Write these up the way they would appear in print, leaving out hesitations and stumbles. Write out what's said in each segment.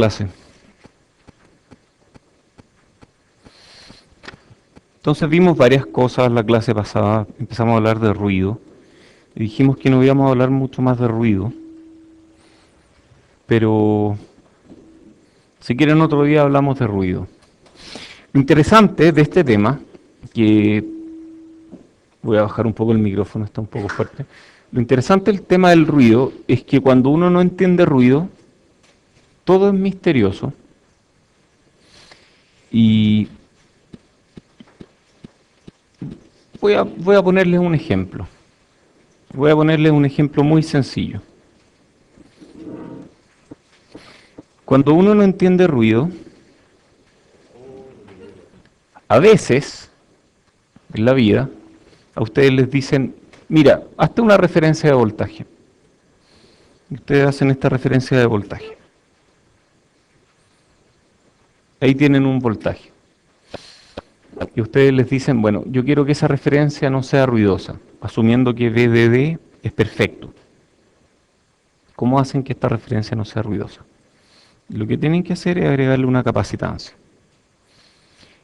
clase. Entonces vimos varias cosas la clase pasada, empezamos a hablar de ruido y dijimos que no íbamos a hablar mucho más de ruido, pero si quieren otro día hablamos de ruido. Lo interesante de este tema, que voy a bajar un poco el micrófono, está un poco fuerte. Lo interesante del tema del ruido es que cuando uno no entiende ruido, todo es misterioso y voy a ponerles un ejemplo. Voy a ponerles un ejemplo muy sencillo. Cuando uno no entiende ruido, a veces en la vida a ustedes les dicen, mira, hazte una referencia de voltaje. Y ustedes hacen esta referencia de voltaje. Ahí tienen un voltaje. Y ustedes les dicen, bueno, yo quiero que esa referencia no sea ruidosa, asumiendo que VDD es perfecto. ¿Cómo hacen que esta referencia no sea ruidosa? Lo que tienen que hacer es agregarle una capacitancia.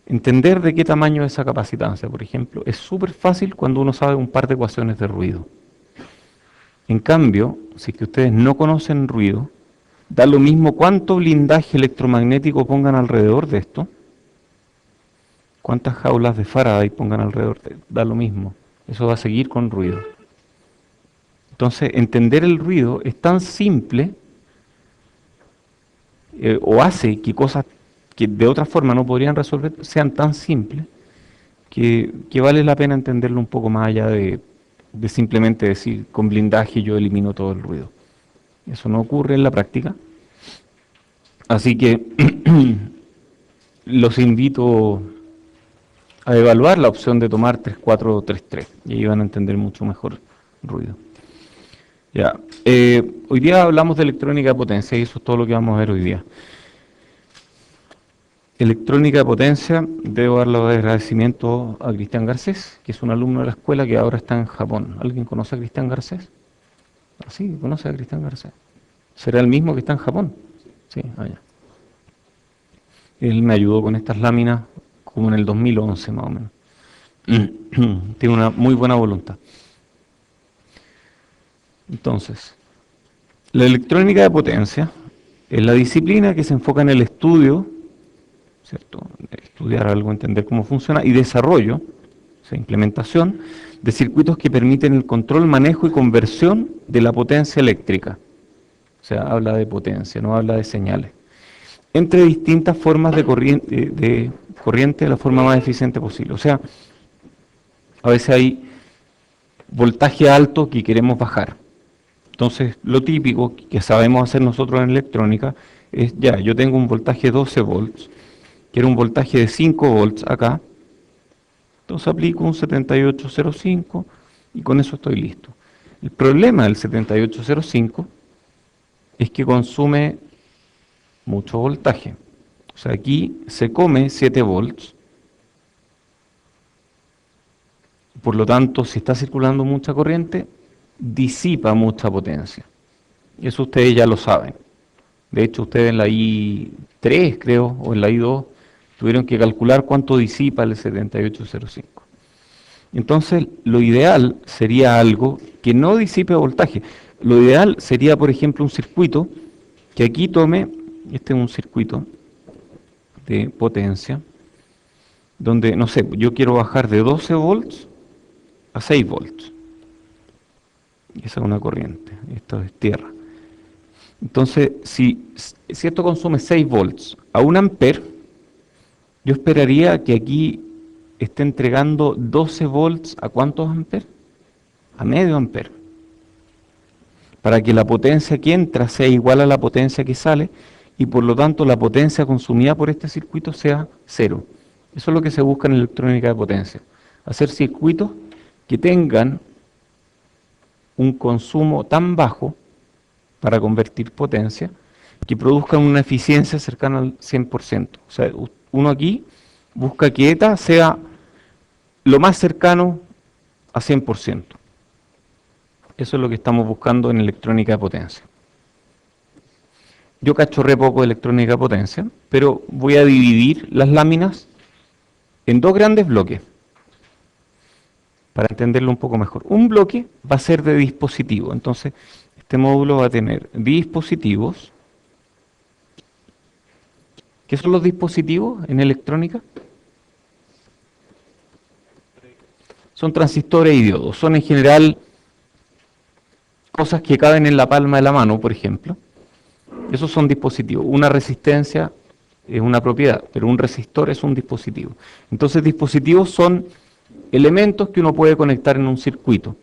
Entender de qué tamaño es esa capacitancia, por ejemplo, es súper fácil cuando uno sabe un par de ecuaciones de ruido. En cambio, si es que ustedes no conocen ruido, da lo mismo cuánto blindaje electromagnético pongan alrededor de esto, cuántas jaulas de Faraday pongan alrededor, da lo mismo. Eso va a seguir con ruido. Entonces, entender el ruido es tan simple o hace que cosas que de otra forma no podrían resolver sean tan simples que vale la pena entenderlo un poco más allá de simplemente decir con blindaje yo elimino todo el ruido. Eso no ocurre en la práctica. Así que los invito a evaluar la opción de tomar 3433 y ahí van a entender mucho mejor el ruido. Ya. Hoy día hablamos de electrónica de potencia y eso es todo lo que vamos a ver hoy día. Electrónica de potencia, debo dar los agradecimientos a Cristian Garcés, que es un alumno de la escuela que ahora está en Japón. ¿Alguien conoce a Cristian Garcés? Ah, sí, conoce a Cristian Garcés. ¿Será el mismo que está en Japón? Sí, allá. Él me ayudó con estas láminas como en el 2011 más o menos. Tiene una muy buena voluntad. Entonces, la electrónica de potencia es la disciplina que se enfoca en el estudio, ¿cierto? Estudiar algo, entender cómo funciona y desarrollo, o sea, implementación de circuitos que permiten el control, manejo y conversión de la potencia eléctrica. O sea, habla de potencia, no habla de señales. Entre distintas formas de corriente de la forma más eficiente posible. O sea, a veces hay voltaje alto que queremos bajar. Entonces, lo típico que sabemos hacer nosotros en electrónica es, ya, yo tengo un voltaje 12 volts, quiero un voltaje de 5 volts acá, entonces aplico un 7805 y con eso estoy listo. El problema del 7805 es que consume mucho voltaje. O sea, aquí se come 7 volts. Por lo tanto, si está circulando mucha corriente, disipa mucha potencia. Eso ustedes ya lo saben. De hecho, ustedes en la I3, creo, o en la I2, tuvieron que calcular cuánto disipa el 7805. Entonces, lo ideal sería algo que no disipe voltaje. Lo ideal sería, por ejemplo, un circuito que aquí tome, este es un circuito de potencia, donde, no sé, yo quiero bajar de 12 volts a 6 volts. Esa es una corriente, esto es tierra. Entonces, si esto consume 6 volts a 1 amper, yo esperaría que aquí esté entregando 12 volts a ¿cuántos amperes? A medio amper. Para que la potencia que entra sea igual a la potencia que sale y por lo tanto la potencia consumida por este circuito sea cero. Eso es lo que se busca en electrónica de potencia. Hacer circuitos que tengan un consumo tan bajo para convertir potencia que produzcan una eficiencia cercana al 100%. O sea, uno aquí busca que ETA sea lo más cercano a 100%. Eso es lo que estamos buscando en electrónica de potencia. Yo cacho re poco de electrónica de potencia, pero voy a dividir las láminas en dos grandes bloques para entenderlo un poco mejor. Un bloque va a ser de dispositivo, entonces este módulo va a tener dispositivos. ¿Qué son los dispositivos en electrónica? Son transistores y diodos. Son en general cosas que caben en la palma de la mano, por ejemplo. Esos son dispositivos. Una resistencia es una propiedad, pero un resistor es un dispositivo. Entonces, dispositivos son elementos que uno puede conectar en un circuito.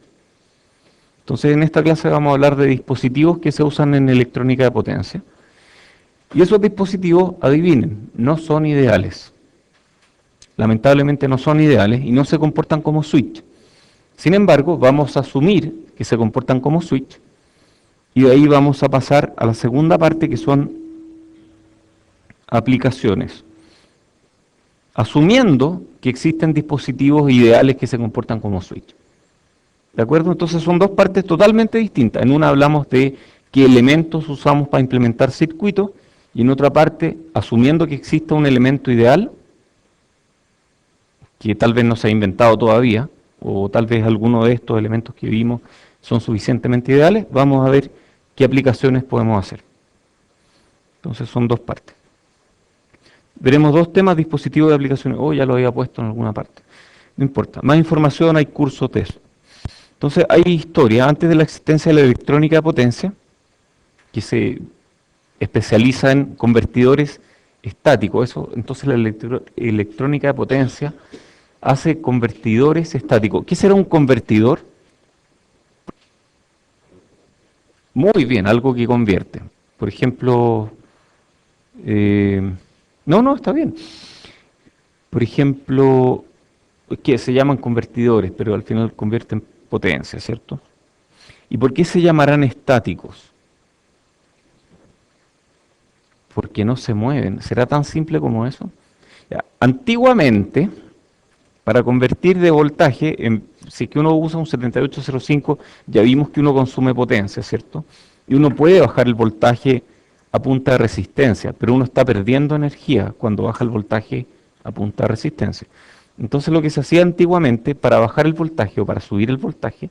Entonces, en esta clase vamos a hablar de dispositivos que se usan en electrónica de potencia. Y esos dispositivos, adivinen, no son ideales. Lamentablemente no son ideales y no se comportan como switch. Sin embargo, vamos a asumir que se comportan como switch y de ahí vamos a pasar a la segunda parte, que son aplicaciones. Asumiendo que existen dispositivos ideales que se comportan como switch. ¿De acuerdo? Entonces son dos partes totalmente distintas. En una hablamos de qué elementos usamos para implementar circuitos y en otra parte, asumiendo que exista un elemento ideal, que tal vez no se ha inventado todavía, o tal vez alguno de estos elementos que vimos son suficientemente ideales, vamos a ver qué aplicaciones podemos hacer. Entonces son dos partes. Veremos dos temas: dispositivos de aplicaciones. Oh, ya lo había puesto en alguna parte. No importa. Más información, hay cursos de eso. Entonces hay historia. Antes de la existencia de la electrónica de potencia, que se especializa en convertidores estáticos. Eso, entonces la electrónica de potencia hace convertidores estáticos. ¿Qué será un convertidor? Muy bien, algo que convierte. Por ejemplo, no, está bien. Por ejemplo, que se llaman convertidores, pero al final convierten potencia, ¿cierto? ¿Y por qué se llamarán estáticos? Porque no se mueven. ¿Será tan simple como eso? Ya, antiguamente, para convertir de voltaje, si es que uno usa un 7805, ya vimos que uno consume potencia, ¿cierto? Y uno puede bajar el voltaje a punta de resistencia, pero uno está perdiendo energía cuando baja el voltaje a punta de resistencia. Entonces lo que se hacía antiguamente para bajar el voltaje o para subir el voltaje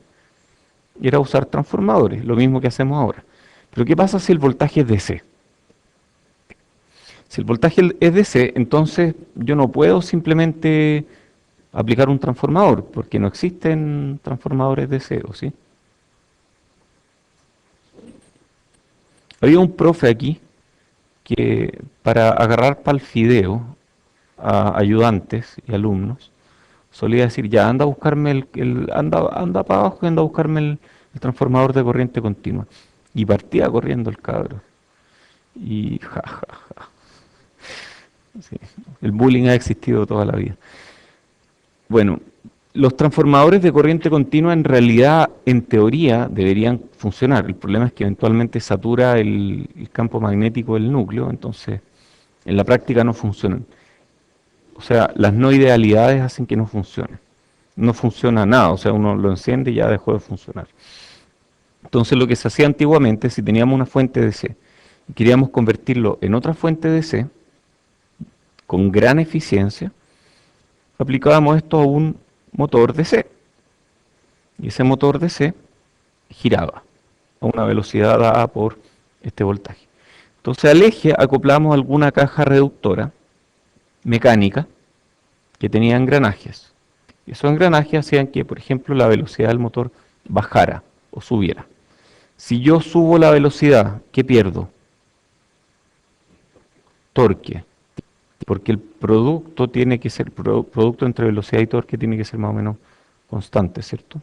era usar transformadores, lo mismo que hacemos ahora. Pero ¿qué pasa si el voltaje es DC? Si el voltaje es DC, entonces yo no puedo simplemente aplicar un transformador, porque no existen transformadores DC, ¿o sí? Había un profe aquí que para agarrar para el fideo a ayudantes y alumnos, solía decir: ya, anda a buscarme anda para abajo y anda a buscarme el transformador de corriente continua. Y partía corriendo el cabro. Y ja, ja, ja. Sí, el bullying ha existido toda la vida. Bueno, los transformadores de corriente continua en realidad, en teoría, deberían funcionar. El problema es que eventualmente satura el campo magnético del núcleo, entonces en la práctica no funcionan. O sea, las no idealidades hacen que no funcione. No funciona nada, o sea, uno lo enciende y ya dejó de funcionar. Entonces lo que se hacía antiguamente, si teníamos una fuente DC y queríamos convertirlo en otra fuente DC, con gran eficiencia, aplicábamos esto a un motor DC. Y ese motor DC giraba a una velocidad dada por este voltaje. Entonces al eje acoplamos alguna caja reductora mecánica que tenía engranajes. Y esos engranajes hacían que, por ejemplo, la velocidad del motor bajara o subiera. Si yo subo la velocidad, ¿qué pierdo? Torque. Porque el producto tiene que ser, producto entre velocidad y torque tiene que ser más o menos constante, ¿cierto?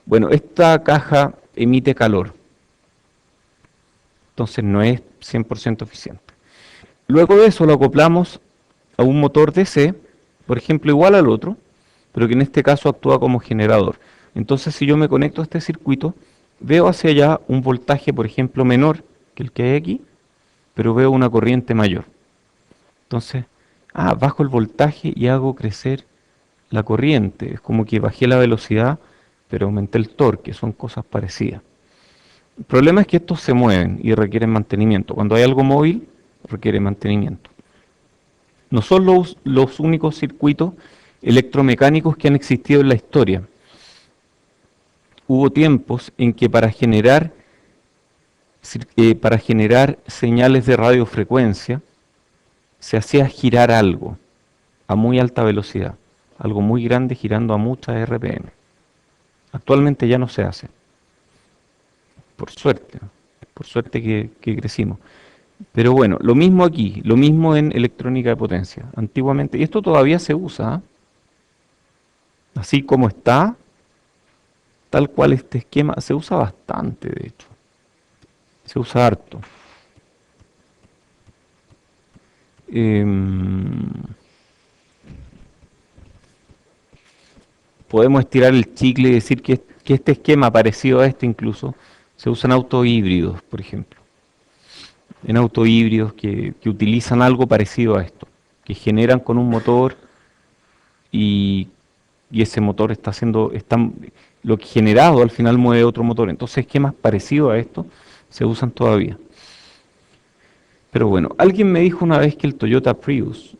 Bueno, esta caja emite calor, entonces no es 100% eficiente. Luego de eso lo acoplamos a un motor DC, por ejemplo, igual al otro, pero que en este caso actúa como generador. Entonces, si yo me conecto a este circuito, veo hacia allá un voltaje, por ejemplo, menor que el que hay aquí, pero veo una corriente mayor. Entonces, bajo el voltaje y hago crecer la corriente. Es como que bajé la velocidad, pero aumenté el torque, son cosas parecidas. El problema es que estos se mueven y requieren mantenimiento. Cuando hay algo móvil, requiere mantenimiento. No son los únicos circuitos electromecánicos que han existido en la historia. Hubo tiempos en que para generar señales de radiofrecuencia se hacía girar algo a muy alta velocidad, algo muy grande girando a muchas RPM. Actualmente ya no se hace, por suerte que crecimos. Pero bueno, lo mismo aquí, lo mismo en electrónica de potencia. Antiguamente, y esto todavía se usa, ¿eh? Así como está, tal cual este esquema, se usa bastante, de hecho, se usa harto. Em, Podemos estirar el chicle y decir que este esquema, parecido a este incluso, se usa en autos híbridos, por ejemplo. En autos híbridos que utilizan algo parecido a esto, que generan con un motor y, y ese motor lo que generado al final mueve otro motor. Entonces esquemas parecidos a esto se usan todavía. Pero bueno, alguien me dijo una vez que el Toyota Prius,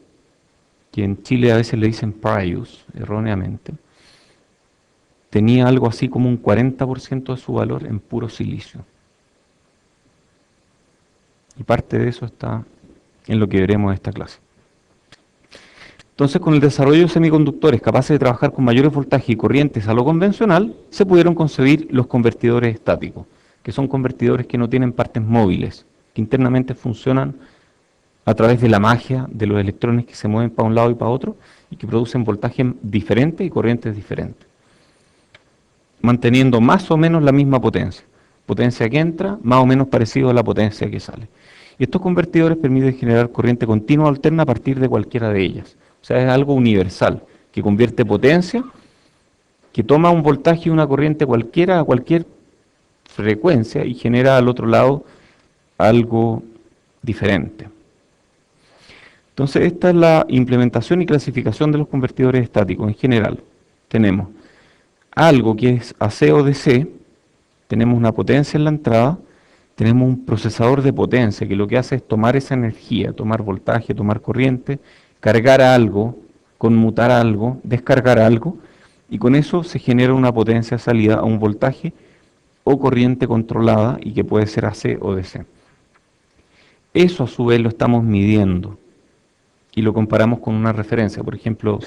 que en Chile a veces le dicen Prius, erróneamente, tenía algo así como un 40% de su valor en puro silicio. Y parte de eso está en lo que veremos en esta clase. Entonces, con el desarrollo de semiconductores capaces de trabajar con mayores voltajes y corrientes a lo convencional, se pudieron concebir los convertidores estáticos, que son convertidores que no tienen partes móviles, que internamente funcionan a través de la magia de los electrones que se mueven para un lado y para otro y que producen voltajes diferentes y corrientes diferentes, manteniendo más o menos la misma potencia. Potencia que entra, más o menos parecido a la potencia que sale. Y estos convertidores permiten generar corriente continua o alterna a partir de cualquiera de ellas. O sea, es algo universal, que convierte potencia, que toma un voltaje y una corriente cualquiera a cualquier frecuencia y genera al otro lado algo diferente. Entonces, esta es la implementación y clasificación de los convertidores estáticos en general. Tenemos algo que es AC o DC, tenemos una potencia en la entrada, tenemos un procesador de potencia que lo que hace es tomar esa energía, tomar voltaje, tomar corriente, cargar algo, conmutar algo, descargar algo, y con eso se genera una potencia salida a un voltaje o corriente controlada y que puede ser AC o DC. Eso a su vez lo estamos midiendo y lo comparamos con una referencia. Por ejemplo,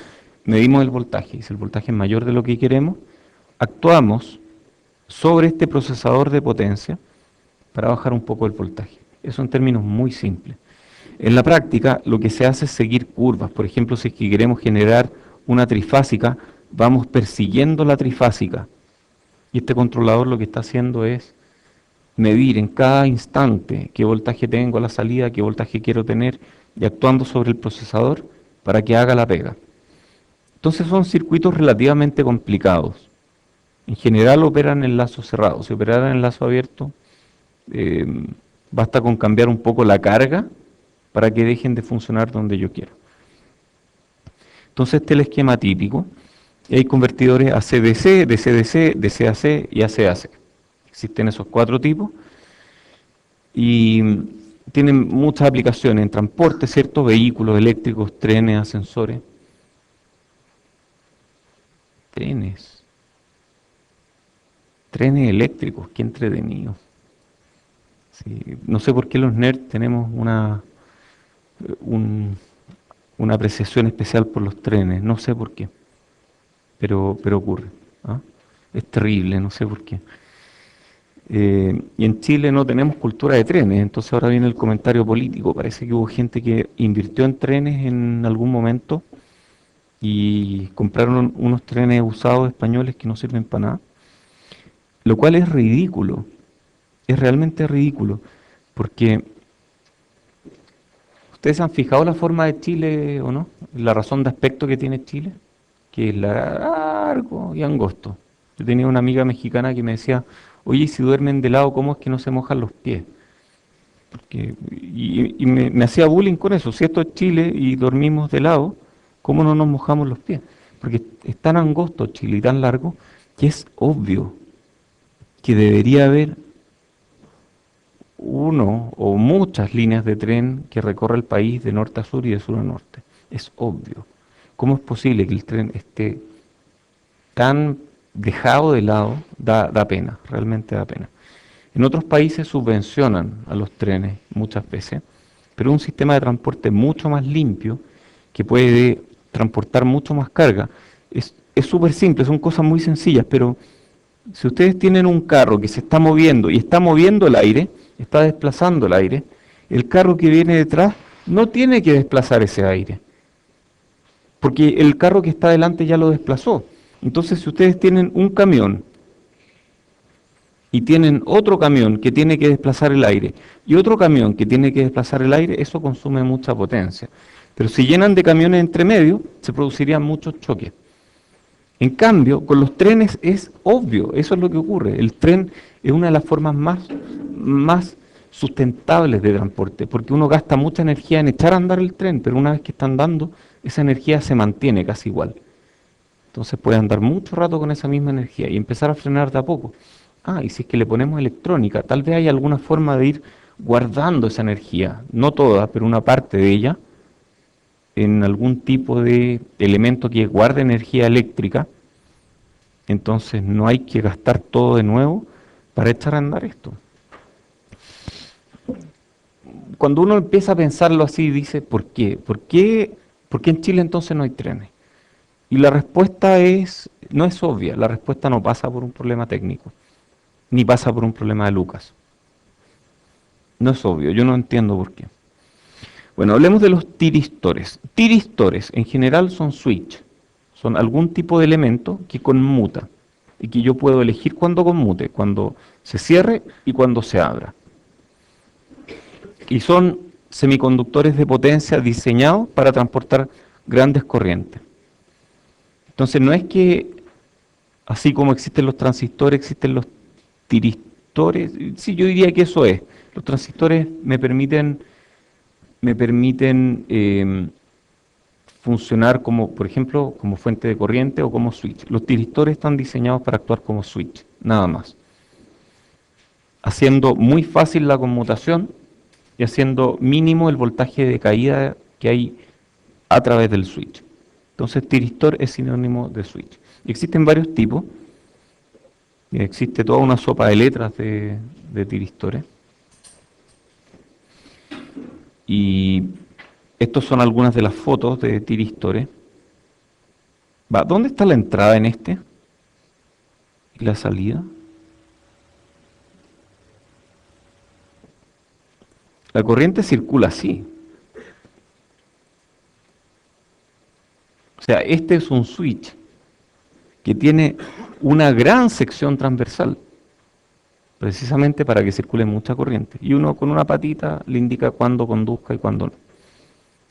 medimos el voltaje, y si el voltaje es mayor de lo que queremos, actuamos sobre este procesador de potencia para bajar un poco el voltaje. Eso en términos muy simples. En la práctica, lo que se hace es seguir curvas. Por ejemplo, si es que queremos generar una trifásica, vamos persiguiendo la trifásica. Y este controlador lo que está haciendo es medir en cada instante qué voltaje tengo a la salida, qué voltaje quiero tener, y actuando sobre el procesador para que haga la pega. Entonces son circuitos relativamente complicados. En general operan en lazo cerrado. Si operaran en lazo abierto, eh, basta con cambiar un poco la carga para que dejen de funcionar donde yo quiero. Entonces este es el esquema típico. Y hay convertidores AC-DC, DC-DC, DC-AC y AC-AC. Existen esos 4 tipos y tienen muchas aplicaciones en transporte, ¿cierto? Vehículos eléctricos, trenes, ascensores. Trenes eléctricos, qué entretenido. Sí, no sé por qué los nerds tenemos una apreciación especial por los trenes, no sé por qué, pero ocurre. ¿Ah? Es terrible, no sé por qué. Y en Chile no tenemos cultura de trenes, entonces ahora viene el comentario político. Parece que hubo gente que invirtió en trenes en algún momento y compraron unos trenes usados españoles que no sirven para nada, lo cual es ridículo, es realmente ridículo, porque ustedes se han fijado la forma de Chile o no, la razón de aspecto que tiene Chile, que es largo y angosto. Yo tenía una amiga mexicana que me decía, oye, si duermen de lado, ¿cómo es que no se mojan los pies? Y me hacía bullying con eso. Si esto es Chile y dormimos de lado, ¿cómo no nos mojamos los pies? Porque es tan angosto Chile y tan largo que es obvio que debería haber uno o muchas líneas de tren que recorre el país de norte a sur y de sur a norte. Es obvio. ¿Cómo es posible que el tren esté tan dejado de lado? Da pena, realmente da pena. En otros países subvencionan a los trenes muchas veces, pero un sistema de transporte mucho más limpio, que puede transportar mucho más carga. Es súper simple, son cosas muy sencillas, pero si ustedes tienen un carro que se está moviendo y está moviendo el aire, está desplazando el aire, el carro que viene detrás no tiene que desplazar ese aire, porque el carro que está delante ya lo desplazó. Entonces, si ustedes tienen un camión y tienen otro camión que tiene que desplazar el aire y otro camión que tiene que desplazar el aire, eso consume mucha potencia. Pero si llenan de camiones entre medio, se producirían muchos choques. En cambio, con los trenes es obvio, eso es lo que ocurre. El tren es una de las formas más sustentables de transporte, porque uno gasta mucha energía en echar a andar el tren, pero una vez que está andando, esa energía se mantiene casi igual. Entonces puede andar mucho rato con esa misma energía y empezar a frenar de a poco. Ah, y si es que le ponemos electrónica, tal vez hay alguna forma de ir guardando esa energía, no toda, pero una parte de ella, en algún tipo de elemento que guarde energía eléctrica. Entonces no hay que gastar todo de nuevo para echar a andar esto. Cuando uno empieza a pensarlo así, dice, ¿por qué? ¿Por qué en Chile entonces no hay trenes? Y la respuesta no es obvia, la respuesta no pasa por un problema técnico, ni pasa por un problema de Lucas. No es obvio, yo no entiendo por qué. Bueno, hablemos de los tiristores. Tiristores en general son switch, son algún tipo de elemento que conmuta y que yo puedo elegir cuando conmute, cuando se cierre y cuando se abra. Y son semiconductores de potencia diseñados para transportar grandes corrientes. Entonces no es que así como existen los transistores, existen los tiristores. Sí, yo diría que eso es. Los transistores me permiten funcionar como, por ejemplo, como fuente de corriente o como switch. Los tiristores están diseñados para actuar como switch, nada más. Haciendo muy fácil la conmutación y haciendo mínimo el voltaje de caída que hay a través del switch. Entonces, tiristor es sinónimo de switch. Y existen varios tipos. Existe toda una sopa de letras de tiristores. Y estas son algunas de las fotos de tiristores. ¿Dónde está la entrada en este? ¿Y la salida? La corriente circula así. O sea, este es un switch que tiene una gran sección transversal, precisamente para que circule mucha corriente. Y uno con una patita le indica cuándo conduzca y cuándo no.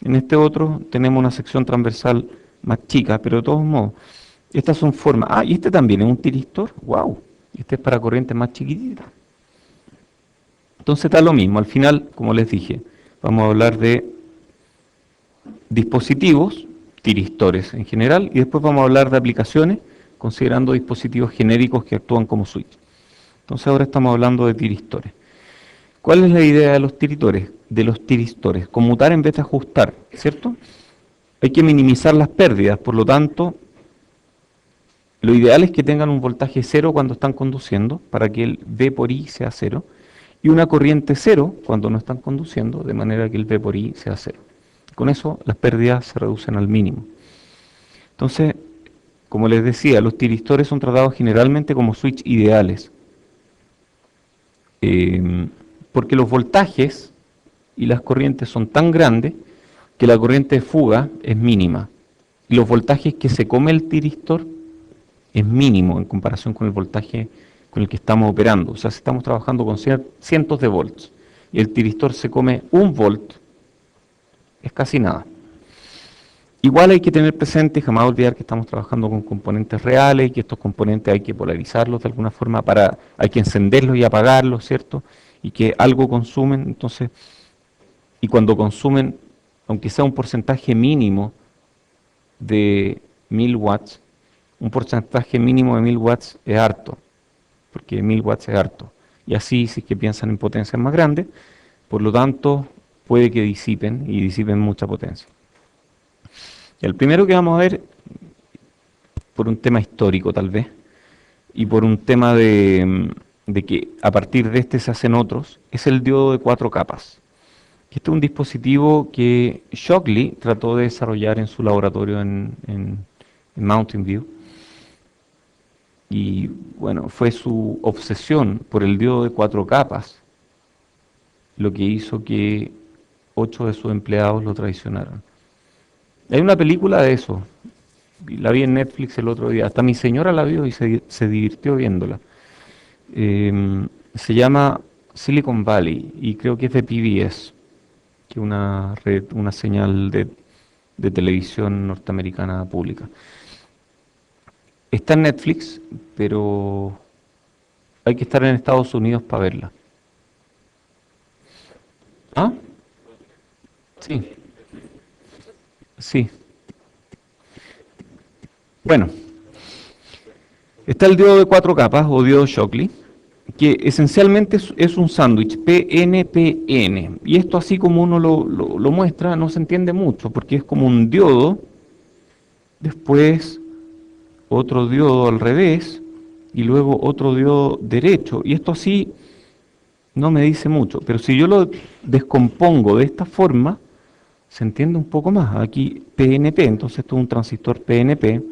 En este otro tenemos una sección transversal más chica, pero de todos modos, estas son formas. Ah, y este también es un tiristor. ¡Wow! Este es para corrientes más chiquititas. Entonces está lo mismo. Al final, como les dije, vamos a hablar de dispositivos, tiristores en general, y después vamos a hablar de aplicaciones, considerando dispositivos genéricos que actúan como switch. Entonces ahora estamos hablando de tiristores. ¿Cuál es la idea de los tiristores? Conmutar en vez de ajustar, ¿cierto? Hay que minimizar las pérdidas, por lo tanto, lo ideal es que tengan un voltaje cero cuando están conduciendo, para que el V por I sea cero, y una corriente cero cuando no están conduciendo, de manera que el V por I sea cero. Con eso las pérdidas se reducen al mínimo. Entonces, como les decía, los tiristores son tratados generalmente como switch ideales, porque los voltajes y las corrientes son tan grandes que la corriente de fuga es mínima. Y los voltajes que se come el tiristor es mínimo en comparación con el voltaje con el que estamos operando. O sea, si estamos trabajando con cientos de volts y el tiristor se come 1 volt, es casi nada. Igual hay que tener presente y jamás olvidar que estamos trabajando con componentes reales y que estos componentes hay que polarizarlos de alguna forma, hay que encenderlos y apagarlos, ¿cierto? Y que algo consumen, entonces, y cuando consumen, aunque sea un porcentaje mínimo de 1000 watts, un porcentaje mínimo de 1000 watts es harto, porque 1000 watts es harto. y así si es que piensan en potencias más grandes, por lo tanto puede que disipen y disipen mucha potencia. El primero que vamos a ver, por un tema histórico tal vez, y por un tema de que a partir de este se hacen otros, es el diodo de 4 capas. Este es un dispositivo que Shockley trató de desarrollar en su laboratorio en Mountain View. Y bueno, fue su obsesión por el diodo de 4 capas lo que hizo que 8 de sus empleados lo traicionaran. Hay una película de eso, la vi en Netflix el otro día, hasta mi señora la vio y se divirtió viéndola. Se llama Silicon Valley y creo que es de PBS, que es una red, una señal de televisión norteamericana pública. Está en Netflix, pero hay que estar en Estados Unidos para verla. ¿Ah? Sí, sí. Bueno, está el diodo de 4 capas o diodo Shockley, que esencialmente es un sándwich PNPN. Y esto así como uno lo muestra no se entiende mucho, porque es como un diodo, después otro diodo al revés y luego otro diodo derecho. Y esto así no me dice mucho, pero si yo lo descompongo de esta forma, se entiende un poco más. Aquí PNP, entonces esto es un transistor PNP,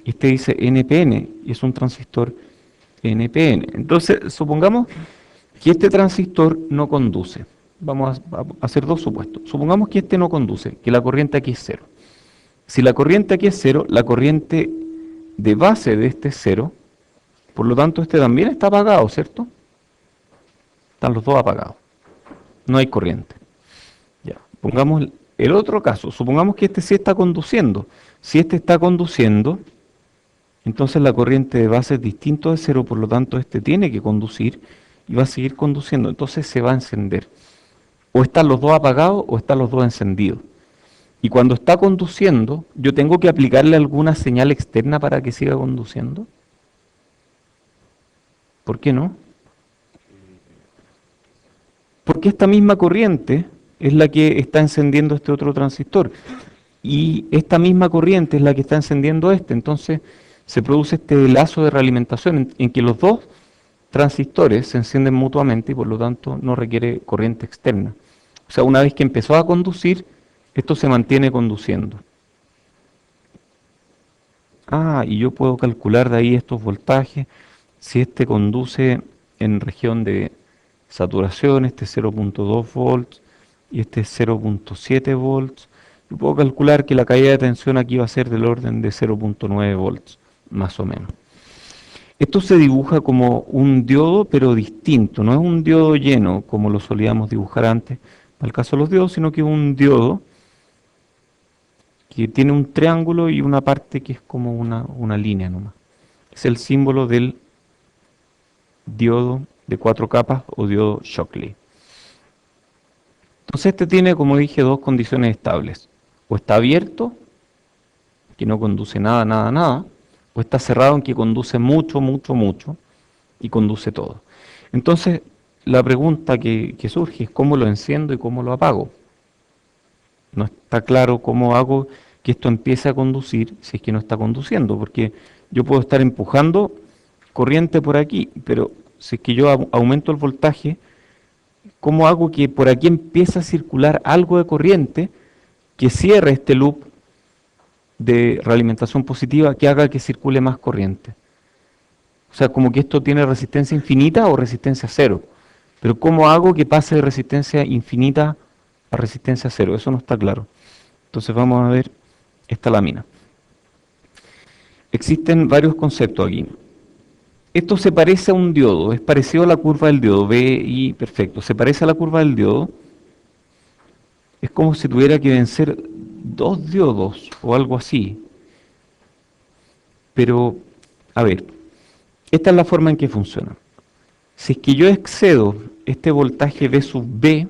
y este dice NPN, y es un transistor NPN. Entonces, supongamos que este transistor no conduce. Vamos a hacer dos supuestos. Supongamos que este no conduce, que la corriente aquí es cero. Si la corriente aquí es cero, la corriente de base de este es cero, por lo tanto este también está apagado, ¿cierto? Están los dos apagados. No hay corriente. Ya. Pongamos el otro caso. Supongamos que este sí está conduciendo. Si este está conduciendo, entonces la corriente de base es distinto de cero, por lo tanto este tiene que conducir y va a seguir conduciendo. Entonces se va a encender. O están los dos apagados o están los dos encendidos. Y cuando está conduciendo, yo tengo que aplicarle alguna señal externa para que siga conduciendo. ¿Por qué no? Porque esta misma corriente es la que está encendiendo este otro transistor. Y esta misma corriente es la que está encendiendo este. Entonces se produce este lazo de realimentación en que los dos transistores se encienden mutuamente y por lo tanto no requiere corriente externa. O sea, una vez que empezó a conducir, esto se mantiene conduciendo. Ah, y yo puedo calcular de ahí estos voltajes. Si este conduce en región de saturación, este es 0.2 volts y este es 0.7 volts, yo puedo calcular que la caída de tensión aquí va a ser del orden de 0.9 volts, más o menos. Esto se dibuja como un diodo, pero distinto. No es un diodo lleno, como lo solíamos dibujar antes, para el caso de los diodos, sino que es un diodo que tiene un triángulo y una parte que es como una línea nomás. Es el símbolo del diodo de 4 capas o diodo Shockley. Entonces este tiene, como dije, dos condiciones estables. O está abierto, que no conduce nada, nada, nada, o está cerrado en que conduce mucho, mucho, mucho y conduce todo. Entonces la pregunta que surge es cómo lo enciendo y cómo lo apago. No está claro cómo hago que esto empiece a conducir si es que no está conduciendo, porque yo puedo estar empujando corriente por aquí, pero si es que yo aumento el voltaje, ¿cómo hago que por aquí empiece a circular algo de corriente que cierre este loop de realimentación positiva que haga que circule más corriente? O sea, como que esto tiene resistencia infinita o resistencia cero. Pero ¿cómo hago que pase de resistencia infinita a resistencia cero? Eso no está claro. Entonces vamos a ver esta lámina. Existen varios conceptos aquí. Esto se parece a un diodo, es parecido a la curva del diodo, VI, perfecto, se parece a la curva del diodo. Es como si tuviera que vencer dos diodos o algo así. Pero, a ver, esta es la forma en que funciona. Si es que yo excedo este voltaje V sub B,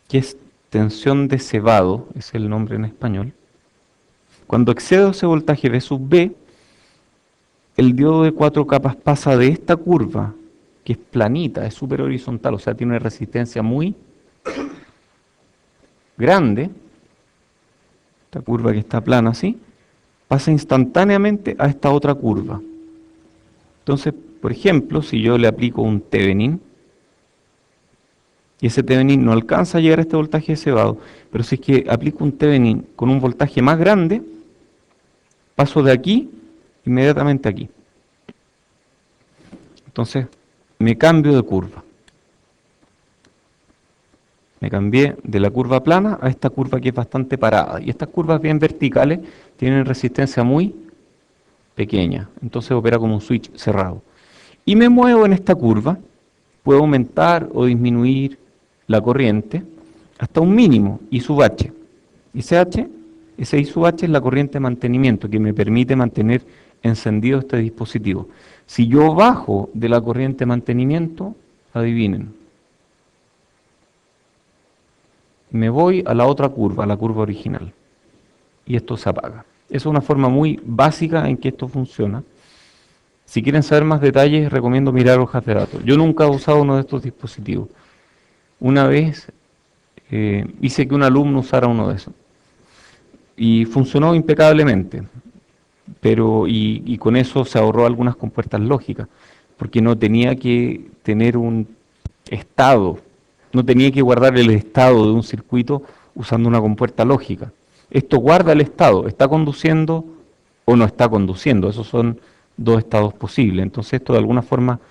que es tensión de cebado, es el nombre en español, cuando excedo ese voltaje V sub B, el diodo de 4 capas pasa de esta curva que es planita, es súper horizontal, o sea, tiene una resistencia muy grande, esta curva que está plana así, pasa instantáneamente a esta otra curva. Entonces, por ejemplo, si yo le aplico un Thevenin, y ese Thevenin no alcanza a llegar a este voltaje de cebado, pero si es que aplico un Thevenin con un voltaje más grande, paso de aquí inmediatamente aquí. Entonces, me cambio de curva. Me cambié de la curva plana a esta curva que es bastante parada. Y estas curvas bien verticales tienen resistencia muy pequeña. Entonces opera como un switch cerrado. Y me muevo en esta curva. Puedo aumentar o disminuir la corriente hasta un mínimo, I sub H. Ese I sub H es la corriente de mantenimiento que me permite mantener encendido este dispositivo. Si yo bajo de la corriente de mantenimiento, adivinen, me voy a la otra curva, a la curva original, y esto se apaga. Esa es una forma muy básica en que esto funciona. Si quieren saber más detalles, recomiendo mirar hojas de datos. Yo nunca he usado uno de estos dispositivos. Una vez hice que un alumno usara uno de esos y funcionó impecablemente, pero y con eso se ahorró algunas compuertas lógicas, porque no tenía que tener un estado, no tenía que guardar el estado de un circuito usando una compuerta lógica. Esto guarda el estado, está conduciendo o no está conduciendo, esos son dos estados posibles. Entonces esto de alguna forma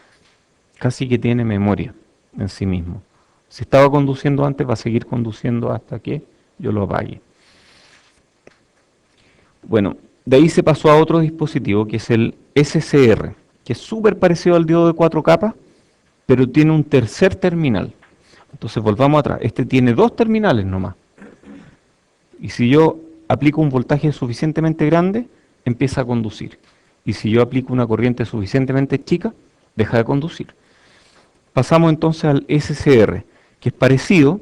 casi que tiene memoria en sí mismo. Si estaba conduciendo antes, va a seguir conduciendo hasta que yo lo apague. Bueno, de ahí se pasó a otro dispositivo que es el SCR, que es súper parecido al diodo de 4 capas, pero tiene un tercer terminal. Entonces volvamos atrás, este tiene dos terminales nomás. Y si yo aplico un voltaje suficientemente grande, empieza a conducir. Y si yo aplico una corriente suficientemente chica, deja de conducir. Pasamos entonces al SCR, que es parecido,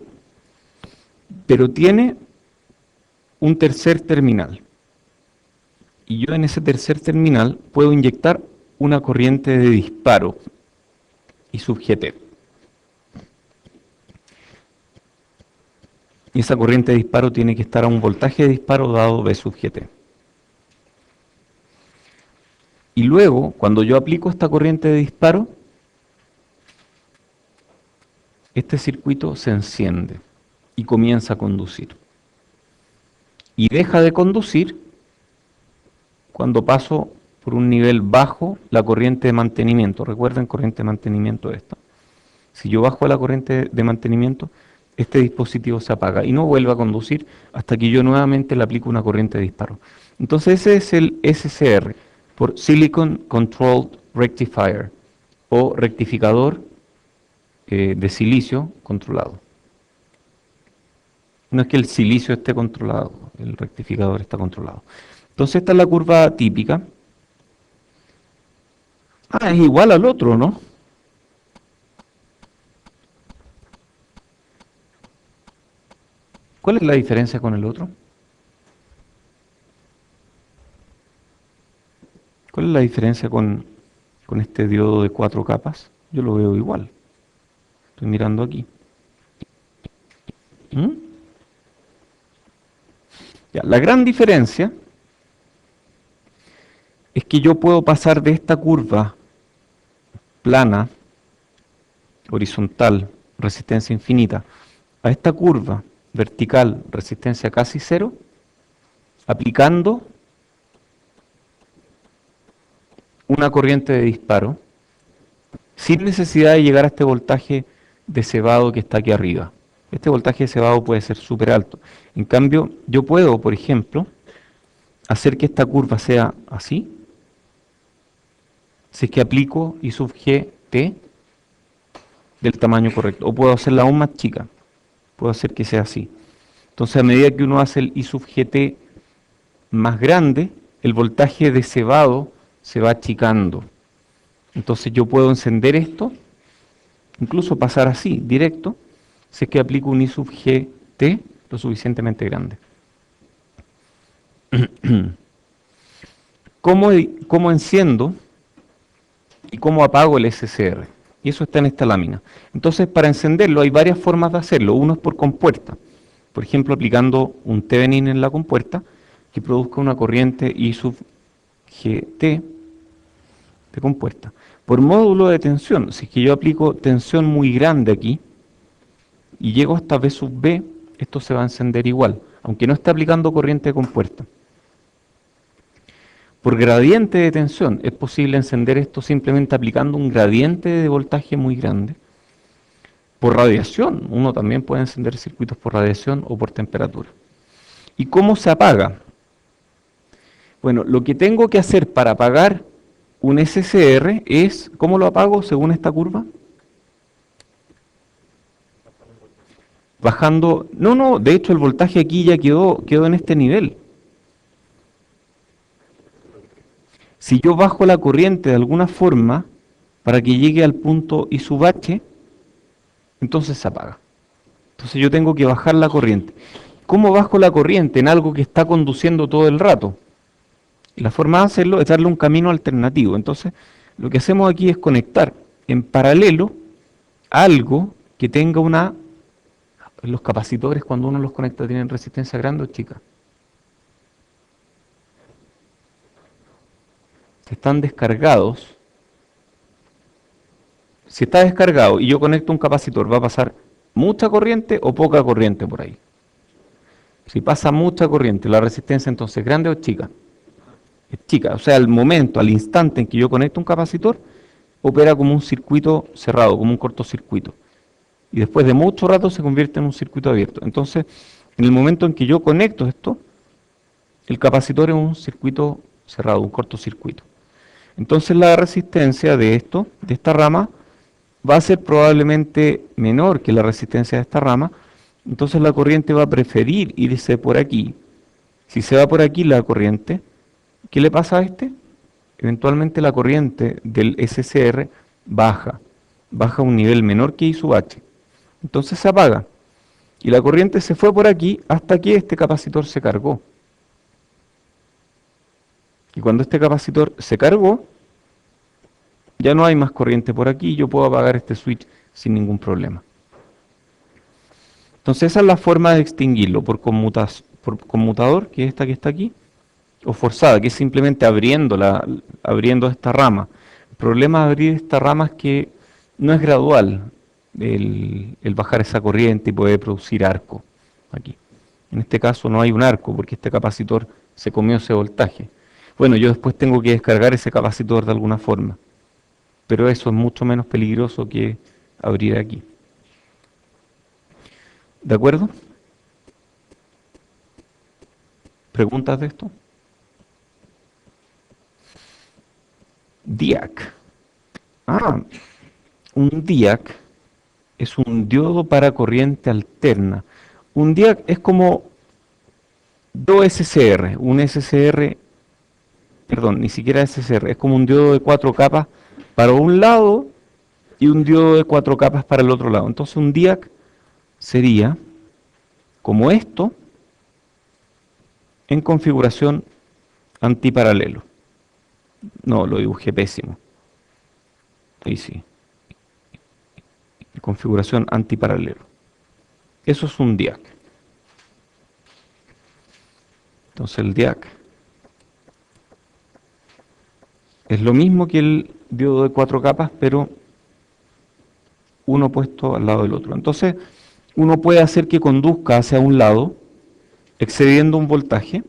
pero tiene un tercer terminal. Y yo en ese tercer terminal puedo inyectar una corriente de disparo y subjeté. Y esa corriente de disparo tiene que estar a un voltaje de disparo dado B sub GT. Y luego, cuando yo aplico esta corriente de disparo, este circuito se enciende y comienza a conducir. Y deja de conducir cuando paso por un nivel bajo la corriente de mantenimiento. Recuerden, corriente de mantenimiento esta. Si yo bajo la corriente de mantenimiento, este dispositivo se apaga y no vuelve a conducir hasta que yo nuevamente le aplico una corriente de disparo. Entonces ese es el SCR, por Silicon Controlled Rectifier, o rectificador de silicio controlado. No es que el silicio esté controlado, el rectificador está controlado. Entonces esta es la curva típica. Ah, es igual al otro, ¿no? ¿Cuál es la diferencia con el otro? ¿Cuál es la diferencia con este diodo de 4 capas? Yo lo veo igual. Estoy mirando aquí. ¿Mm? Ya, la gran diferencia es que yo puedo pasar de esta curva plana, horizontal, resistencia infinita, a esta curva vertical, resistencia casi cero, aplicando una corriente de disparo, sin necesidad de llegar a este voltaje de cebado que está aquí arriba. Este voltaje de cebado puede ser súper alto. En cambio, yo puedo, por ejemplo, hacer que esta curva sea así, si es que aplico I sub GT del tamaño correcto. O puedo hacerla aún más chica. Puedo hacer que sea así. Entonces, a medida que uno hace el I sub GT más grande, el voltaje de cebado se va achicando. Entonces yo puedo encender esto, incluso pasar así, directo, si es que aplico un I sub GT lo suficientemente grande. ¿Cómo enciendo y cómo apago el SCR? Y eso está en esta lámina. Entonces, para encenderlo hay varias formas de hacerlo. Uno es por compuerta. Por ejemplo, aplicando un Thevenin en la compuerta que produzca una corriente I sub GT de compuerta. Por módulo de tensión, si es que yo aplico tensión muy grande aquí y llego hasta V sub B, esto se va a encender igual, aunque no esté aplicando corriente de compuerta. Por gradiente de tensión es posible encender esto simplemente aplicando un gradiente de voltaje muy grande. Por radiación, uno también puede encender circuitos por radiación o por temperatura. ¿Y cómo se apaga? Bueno, lo que tengo que hacer para apagar un SCR es, ¿cómo lo apago según esta curva? Bajando, no, de hecho el voltaje aquí ya quedó en este nivel. Si yo bajo la corriente de alguna forma para que llegue al punto I sub H, entonces se apaga. Entonces yo tengo que bajar la corriente. ¿Cómo bajo la corriente en algo que está conduciendo todo el rato? Y la forma de hacerlo es darle un camino alternativo. Entonces lo que hacemos aquí es conectar en paralelo algo que tenga una... Los capacitores cuando uno los conecta tienen resistencia grande o chica. Están descargados. Si está descargado y yo conecto un capacitor, ¿va a pasar mucha corriente o poca corriente por ahí? Si pasa mucha corriente, ¿la resistencia entonces es grande o chica? Es chica, o sea, al momento, al instante en que yo conecto un capacitor, opera como un circuito cerrado, como un cortocircuito. Y después de mucho rato se convierte en un circuito abierto. Entonces, en el momento en que yo conecto esto, el capacitor es un circuito cerrado, un cortocircuito. Entonces la resistencia de esto, de esta rama, va a ser probablemente menor que la resistencia de esta rama. Entonces la corriente va a preferir irse por aquí. Si se va por aquí la corriente, ¿qué le pasa a este? Eventualmente la corriente del SCR baja a un nivel menor que I sub H. Entonces se apaga. Y la corriente se fue por aquí hasta que este capacitor se cargó. Y cuando este capacitor se cargó, ya no hay más corriente por aquí y yo puedo apagar este switch sin ningún problema. Entonces esa es la forma de extinguirlo, por conmutador, que es esta que está aquí, o forzada, que es simplemente abriendo esta rama. El problema de abrir esta rama es que no es gradual el bajar esa corriente y puede producir arco aquí. En este caso no hay un arco porque este capacitor se comió ese voltaje. Bueno, yo después tengo que descargar ese capacitor de alguna forma, pero eso es mucho menos peligroso que abrir aquí. ¿De acuerdo? ¿Preguntas de esto? DIAC. Un DIAC es un diodo para corriente alterna. Un DIAC es como dos SCR, un SCR, perdón, ni siquiera SCR, es como un diodo de 4 capas para un lado y un diodo de 4 capas para el otro lado. Entonces un DIAC sería como esto en configuración antiparalelo. No, lo dibujé pésimo. Ahí sí. Configuración antiparalelo. Eso es un DIAC. Entonces el DIAC es lo mismo que el diodo de 4 capas, pero uno puesto al lado del otro. Entonces uno puede hacer que conduzca hacia un lado, excediendo un voltaje,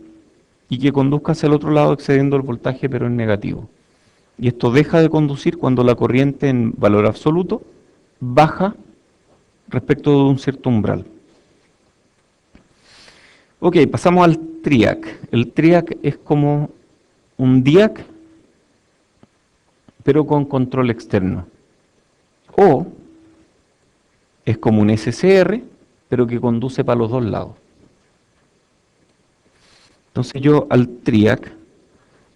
y que conduzca hacia el otro lado, excediendo el voltaje, pero en negativo. Y esto deja de conducir cuando la corriente en valor absoluto baja respecto de un cierto umbral. Ok, pasamos al TRIAC. El TRIAC es como un DIAC, pero con control externo. O es como un SCR, pero que conduce para los dos lados. Entonces yo al TRIAC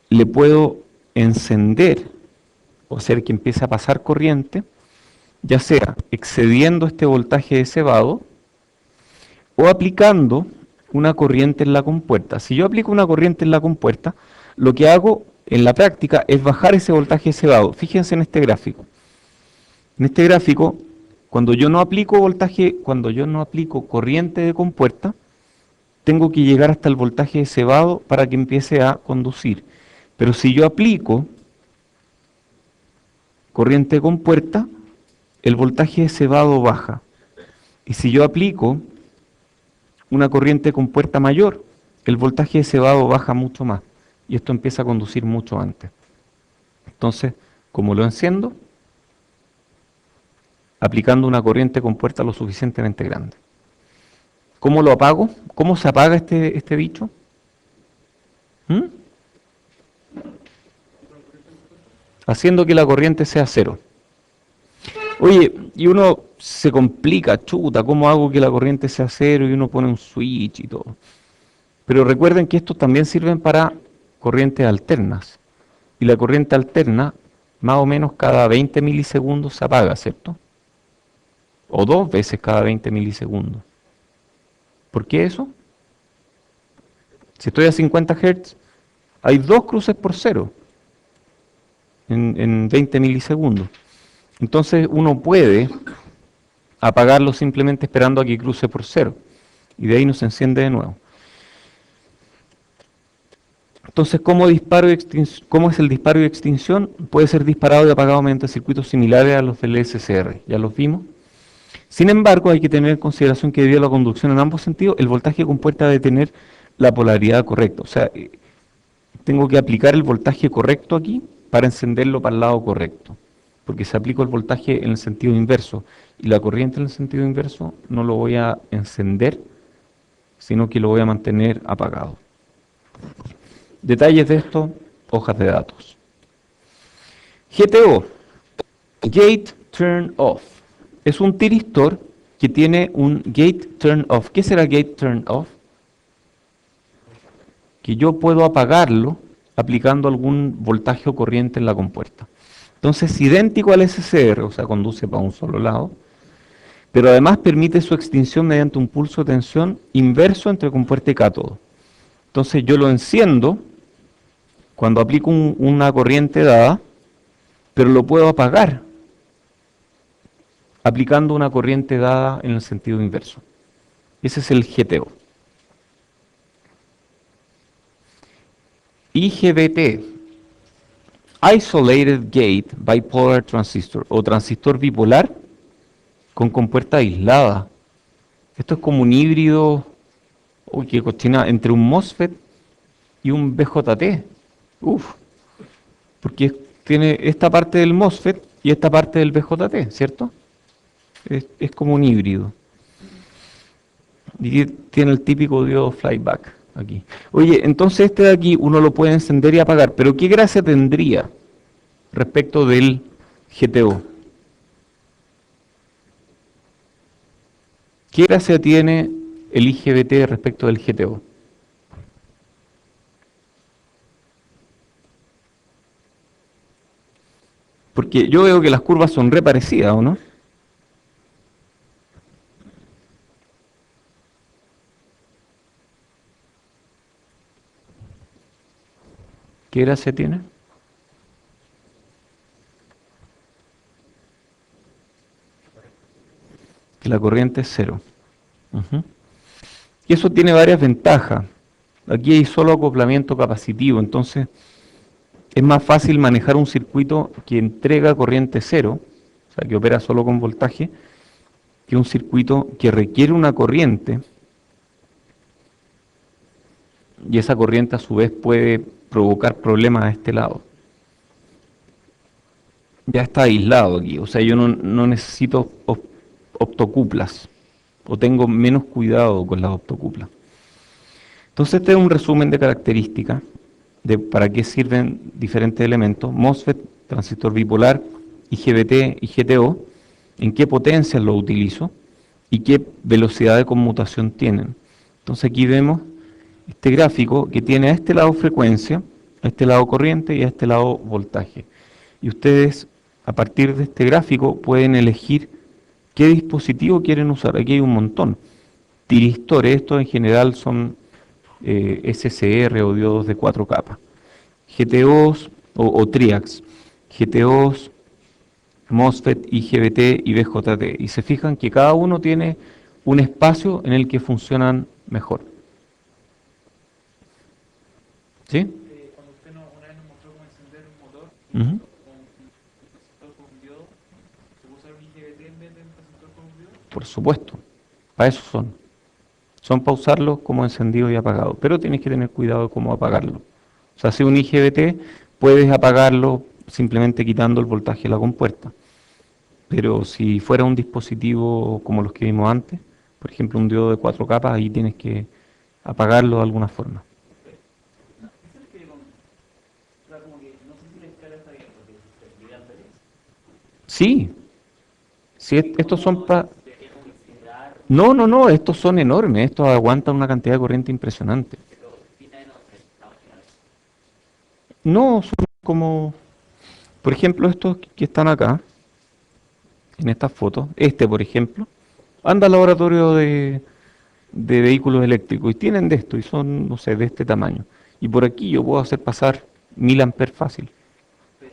le puedo encender o hacer que empiece a pasar corriente, ya sea excediendo este voltaje de cebado o aplicando una corriente en la compuerta. Si yo aplico una corriente en la compuerta, lo que hago en la práctica es bajar ese voltaje de cebado. Fíjense en este gráfico. En este gráfico, cuando yo no aplico voltaje, cuando yo no aplico corriente de compuerta, tengo que llegar hasta el voltaje de cebado para que empiece a conducir. Pero si yo aplico corriente de compuerta, el voltaje de cebado baja. Y si yo aplico una corriente de compuerta mayor, el voltaje de cebado baja mucho más. Y esto empieza a conducir mucho antes. Entonces, como lo enciendo, aplicando una corriente de compuerta lo suficientemente grande. ¿Cómo lo apago? ¿Cómo se apaga este bicho? ¿Mm? Haciendo que la corriente sea cero. Oye, y uno se complica, chuta, ¿cómo hago que la corriente sea cero? Y uno pone un switch y todo. Pero recuerden que estos también sirven para corrientes alternas. Y la corriente alterna, más o menos cada 20 milisegundos se apaga, ¿cierto? O 2 veces cada 20 milisegundos. ¿Por qué eso? Si estoy a 50 Hz, hay 2 cruces por cero en 20 milisegundos. Entonces uno puede apagarlo simplemente esperando a que cruce por cero. Y de ahí no se enciende de nuevo. Entonces, ¿cómo es el disparo y extinción? Puede ser disparado y apagado mediante circuitos similares a los del SCR. Ya los vimos. Sin embargo, hay que tener en consideración que debido a la conducción en ambos sentidos, el voltaje de compuerta debe tener la polaridad correcta. O sea, tengo que aplicar el voltaje correcto aquí para encenderlo para el lado correcto. Porque si aplico el voltaje en el sentido inverso y la corriente en el sentido inverso, no lo voy a encender, sino que lo voy a mantener apagado. Detalles de esto, hojas de datos. GTO, Gate Turn Off. Es un tiristor que tiene un Gate Turn Off. ¿Qué será Gate Turn Off? Que yo puedo apagarlo aplicando algún voltaje o corriente en la compuerta. Entonces es idéntico al SCR, o sea, conduce para un solo lado, pero además permite su extinción mediante un pulso de tensión inverso entre compuerta y cátodo. Entonces yo lo enciendo cuando aplico una corriente dada, pero lo puedo apagar aplicando una corriente dada en el sentido inverso. Ese es el GTO. IGBT, Isolated Gate Bipolar Transistor, o transistor bipolar con compuerta aislada. Esto es como un híbrido, uy, qué cochina, entre un MOSFET y un BJT. Uf, porque tiene esta parte del MOSFET y esta parte del BJT, ¿cierto? Es como un híbrido. Y tiene el típico diodo flyback aquí. Oye, entonces este de aquí uno lo puede encender y apagar, pero ¿qué gracia tendría respecto del GTO? ¿Qué gracia tiene el IGBT respecto del GTO? Porque yo veo que las curvas son re parecidas, ¿o no? ¿Qué gracia tiene? Que la corriente es cero. Ujú. Y eso tiene varias ventajas. Aquí hay solo acoplamiento capacitivo, entonces es más fácil manejar un circuito que entrega corriente cero, o sea, que opera solo con voltaje, que un circuito que requiere una corriente, y esa corriente a su vez puede provocar problemas a este lado. Ya está aislado aquí, o sea, yo no necesito optocuplas, o tengo menos cuidado con las optocuplas. Entonces este es un resumen de características de para qué sirven diferentes elementos: MOSFET, transistor bipolar, IGBT y GTO, en qué potencias lo utilizo y qué velocidad de conmutación tienen. Entonces aquí vemos este gráfico que tiene a este lado frecuencia, a este lado corriente y a este lado voltaje. Y ustedes a partir de este gráfico pueden elegir qué dispositivo quieren usar. Aquí hay un montón. Tiristores, estos en general son SCR o diodos de 4 capas. GTOs o TRIACs. GTOs MOSFET, IGBT y BJT. Y se fijan que cada uno tiene un espacio en el que funcionan mejor. ¿Sí? Cuando usted una vez nos mostró cómo encender un motor Ujú. con un transistor con un diodo, ¿se puede usar un IGBT en vez de un transistor con un diodo? Por supuesto. Para eso son. Son para usarlos como encendido y apagado. Pero tienes que tener cuidado de cómo apagarlo. O sea, si un IGBT puedes apagarlo simplemente quitando el voltaje de la compuerta. Pero si fuera un dispositivo como los que vimos antes, por ejemplo un diodo de 4 capas, ahí tienes que apagarlo de alguna forma. No, ¿qué se refiere con...? O sea, como que no sé si la escala está bien, porque se olvidan de eso. Sí, sí, Es estos son como, para... es como incinerar, No, no, no, estos son enormes, estos aguantan una cantidad de corriente impresionante. pero fina de no sé, estamos finales. No, son como, por ejemplo, estos que están acá, en estas fotos, este, por ejemplo, anda al laboratorio de vehículos eléctricos y tienen de esto y son, no sé, de este tamaño. Y por aquí yo puedo hacer pasar 1000 amperes fácil. Pero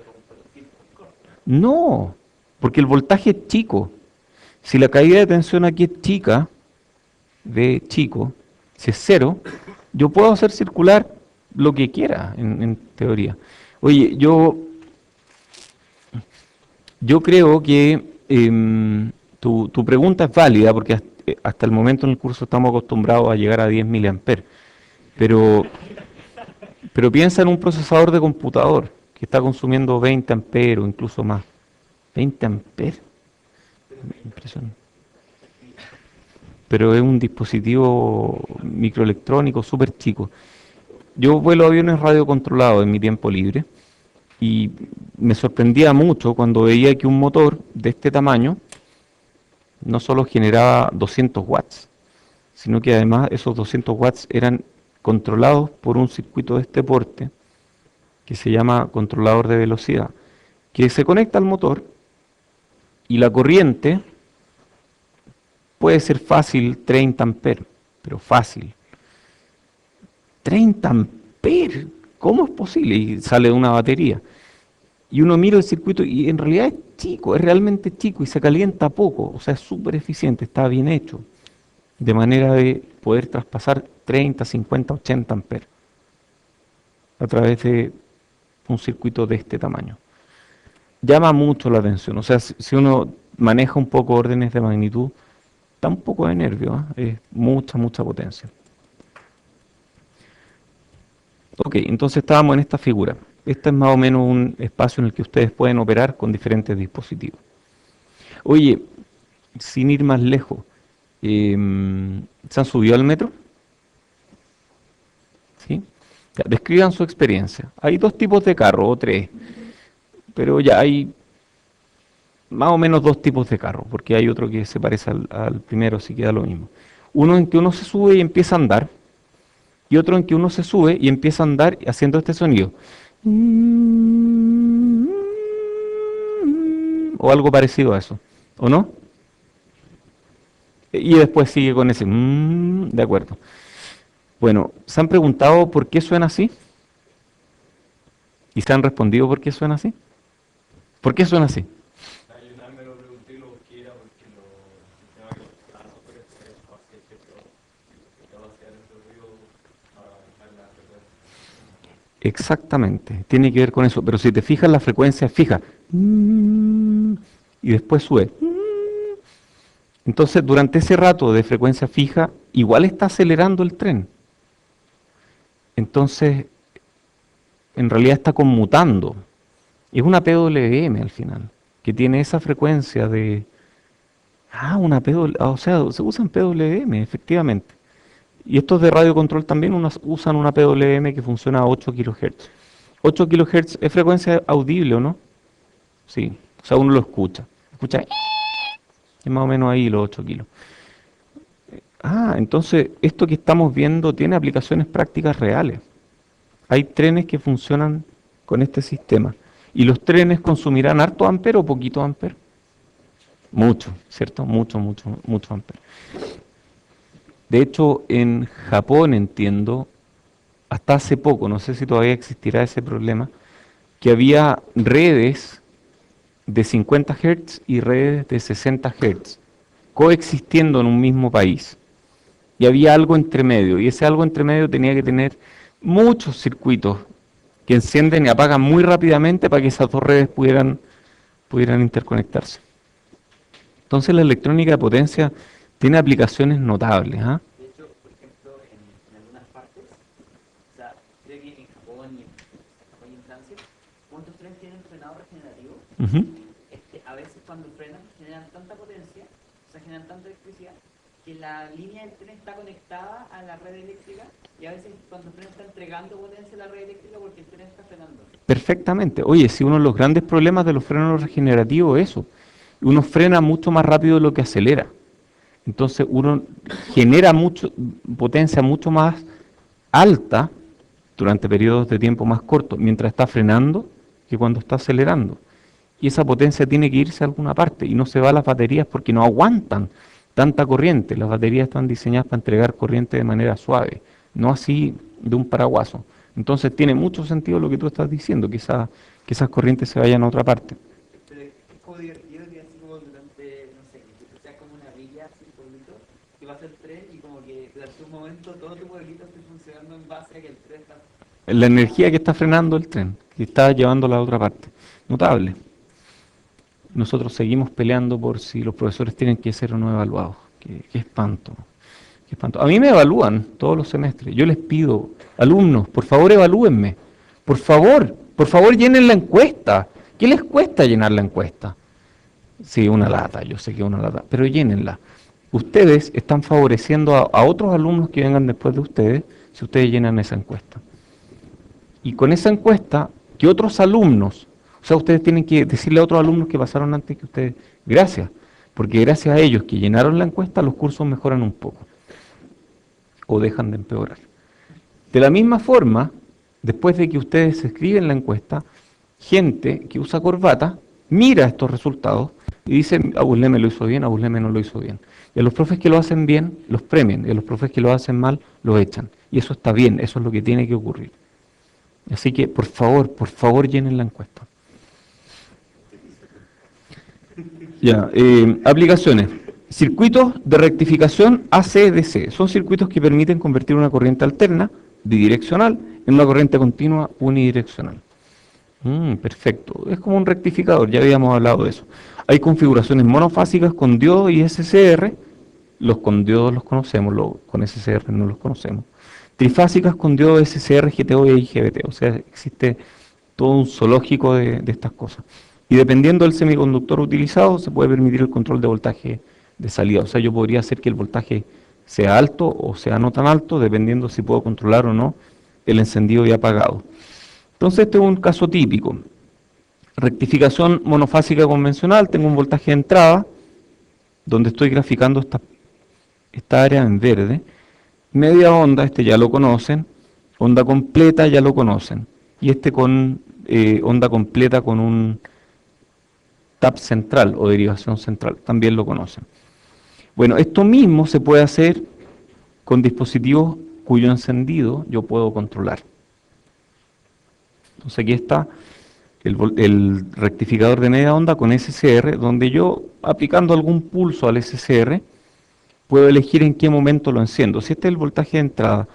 con perfil corto. No, porque el voltaje es chico. Si la caída de tensión aquí es chica, de chico, si es cero, yo puedo hacer circular lo que quiera, en teoría. Oye, yo creo que tu pregunta es válida porque hasta el momento en el curso estamos acostumbrados a llegar a 10 miliamperes. Pero, pero piensa en un procesador de computador que está consumiendo 20 amperes o incluso más. 20 amperes, impresionante. Pero es un dispositivo microelectrónico súper chico. Yo vuelo aviones radiocontrolados en mi tiempo libre y me sorprendía mucho cuando veía que un motor de este tamaño no solo generaba 200 watts, sino que además esos 200 watts eran controlados por un circuito de este porte que se llama controlador de velocidad, que se conecta al motor y la corriente puede ser fácil 30 amperes, pero fácil. 30 amperes, ¿cómo es posible? Y sale de una batería. Y uno mira el circuito y en realidad es chico, es realmente chico y se calienta poco, o sea, es súper eficiente, está bien hecho, de manera de poder traspasar 30, 50, 80 amperes a través de un circuito de este tamaño. Llama mucho la atención, o sea, si uno maneja un poco órdenes de magnitud, da un poco de nervio, ¿eh? Es mucha, mucha potencia. Ok, entonces estábamos en esta figura. Este es más o menos un espacio en el que ustedes pueden operar con diferentes dispositivos. Oye, sin ir más lejos, ¿se han subido al metro? ¿Sí? Ya, describan su experiencia. Hay dos tipos de carro, o tres, pero ya hay más o menos dos tipos de carro, porque hay otro que se parece al primero, así que da lo mismo. Uno en que uno se sube y empieza a andar, y otro en que uno se sube y empieza a andar haciendo este sonido. O algo parecido a eso, ¿o no? Y después sigue con ese, de acuerdo. Bueno, ¿se han preguntado por qué suena así? ¿Y se han respondido por qué suena así? ¿Por qué suena así? Yo también me lo pregunté y lo busqué, era porque el sistema que está súper espacial, ¿cierto? Capacidad de ese ruido para manejar la frecuencia. Exactamente, tiene que ver con eso. Pero si te fijas la frecuencia fija, y después sube. Entonces, durante ese rato de frecuencia fija, igual está acelerando el tren. Entonces, en realidad está conmutando. Es una PWM al final, que tiene esa frecuencia de... Ah, una PWM, o sea, se usan PWM, efectivamente. Y estos de radio control también usan una PWM que funciona a 8 kHz. 8 kHz es frecuencia audible, ¿o no? Sí, o sea, uno lo escucha. Escucha, es más o menos ahí los 8 kilos. Ah, entonces esto que estamos viendo tiene aplicaciones prácticas reales. Hay trenes que funcionan con este sistema. ¿Y los trenes consumirán harto ampero o poquito ampero? Mucho, ¿cierto? Mucho, mucho, mucho ampero. De hecho, en Japón entiendo, hasta hace poco, no sé si todavía existirá ese problema, que había redes de 50 Hz y redes de 60 Hz, coexistiendo en un mismo país. Y había algo entre medio, y ese algo entre medio tenía que tener muchos circuitos que encienden y apagan muy rápidamente para que esas dos redes pudieran interconectarse. Entonces la electrónica de potencia tiene aplicaciones notables, ¿ah? De hecho, por ejemplo, en algunas partes, o sea, creo que en Japón y en Francia, muchos trenes tienen frenado regenerativo. Ujú. A veces cuando frenan generan tanta potencia, o sea, generan tanta electricidad, que la línea del tren está conectada a la red eléctrica y a veces cuando el tren está entregando potencia a la red eléctrica porque el tren está frenando. Perfectamente. Oye, si uno de los grandes problemas de los frenos regenerativos es eso, uno frena mucho más rápido de lo que acelera. Entonces uno genera potencia mucho más alta durante periodos de tiempo más cortos, mientras está frenando que cuando está acelerando. Y esa potencia tiene que irse a alguna parte y no se va a las baterías porque no aguantan tanta corriente. Las baterías están diseñadas para entregar corriente de manera suave, no así de un paraguaso. Entonces tiene mucho sentido lo que tú estás diciendo, que esas corrientes se vayan a otra parte. Pero es como divertido que así como durante, no sé, que sea como una villa, así, pueblito, que va a ser tren y como que durante un momento todo tu pueblito esté funcionando en base a que el tren está... La energía que está frenando el tren, que está llevándola a otra parte. Notable. Nosotros seguimos peleando por si los profesores tienen que ser o no evaluados. Qué espanto. Qué espanto. A mí me evalúan todos los semestres. Yo les pido, alumnos, por favor evalúenme. Por favor llenen la encuesta. ¿Qué les cuesta llenar la encuesta? Sí, una lata, yo sé que es una lata, pero llénenla. Ustedes están favoreciendo a otros alumnos que vengan después de ustedes si ustedes llenan esa encuesta. Y con esa encuesta, que otros alumnos, o sea, ustedes tienen que decirle a otros alumnos que pasaron antes que ustedes, gracias, porque gracias a ellos que llenaron la encuesta, los cursos mejoran un poco o dejan de empeorar. De la misma forma, después de que ustedes escriben la encuesta, gente que usa corbata mira estos resultados y dice, a Busleme lo hizo bien, a Busleme no lo hizo bien. Y a los profes que lo hacen bien, los premian, y a los profes que lo hacen mal, los echan. Y eso está bien, eso es lo que tiene que ocurrir. Así que, por favor, llenen la encuesta. Ya, aplicaciones. Circuitos de rectificación AC/DC. Son circuitos que permiten convertir una corriente alterna, bidireccional, en una corriente continua unidireccional. Perfecto. Es como un rectificador, ya habíamos hablado de eso. Hay configuraciones monofásicas con diodo y SCR. Los con diodos los conocemos, los con SCR no los conocemos. Trifásicas con diodo SCR, GTO y IGBT. O sea, existe todo un zoológico de estas cosas. Y dependiendo del semiconductor utilizado, se puede permitir el control de voltaje de salida. O sea, yo podría hacer que el voltaje sea alto o sea no tan alto, dependiendo si puedo controlar o no el encendido y apagado. Entonces, este es un caso típico. Rectificación monofásica convencional, tengo un voltaje de entrada, donde estoy graficando esta área en verde. Media onda, este ya lo conocen. Onda completa ya lo conocen. Y este con onda completa con un tap central o derivación central, también lo conocen. Bueno, esto mismo se puede hacer con dispositivos cuyo encendido yo puedo controlar. Entonces aquí está el rectificador de media onda con SCR, donde yo, aplicando algún pulso al SCR, puedo elegir en qué momento lo enciendo. Si este es el voltaje de entrada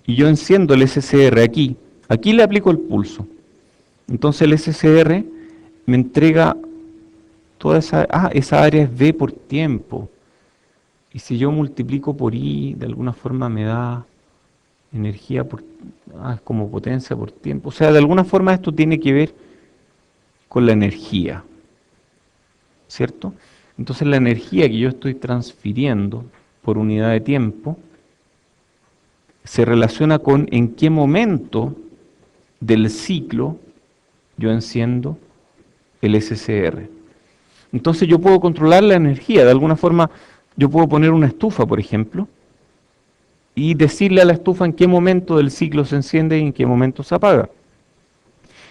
y yo enciendo el SCR aquí le aplico el pulso. Entonces el SCR me entrega toda esa área es V por tiempo. Y si yo multiplico por I, de alguna forma me da energía es como potencia por tiempo. O sea, de alguna forma esto tiene que ver con la energía, ¿cierto? Entonces la energía que yo estoy transfiriendo por unidad de tiempo se relaciona con en qué momento del ciclo yo enciendo el SCR. Entonces yo puedo controlar la energía, de alguna forma yo puedo poner una estufa, por ejemplo, y decirle a la estufa en qué momento del ciclo se enciende y en qué momento se apaga.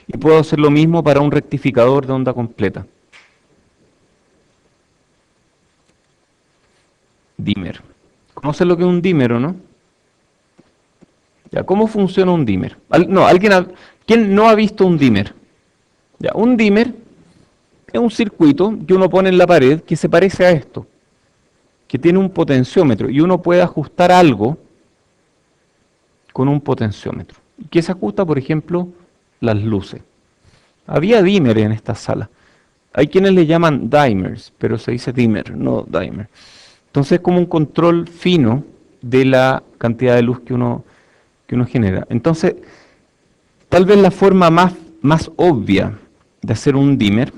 Y puedo hacer lo mismo para un rectificador de onda completa. Dimmer. ¿Conocen lo que es un dimmer o no? Ya, ¿cómo funciona un dimmer? ¿Quién no ha visto un dimmer? Ya, un dimmer Es un circuito que uno pone en la pared que se parece a esto, que tiene un potenciómetro y uno puede ajustar algo con un potenciómetro. ¿Qué se ajusta? Por ejemplo, las luces. Había dimmer en esta sala. Hay quienes le llaman dimers, pero se dice dimmer, no dimer. Entonces es como un control fino de la cantidad de luz que uno genera. Entonces, tal vez la forma más obvia de hacer un dimmer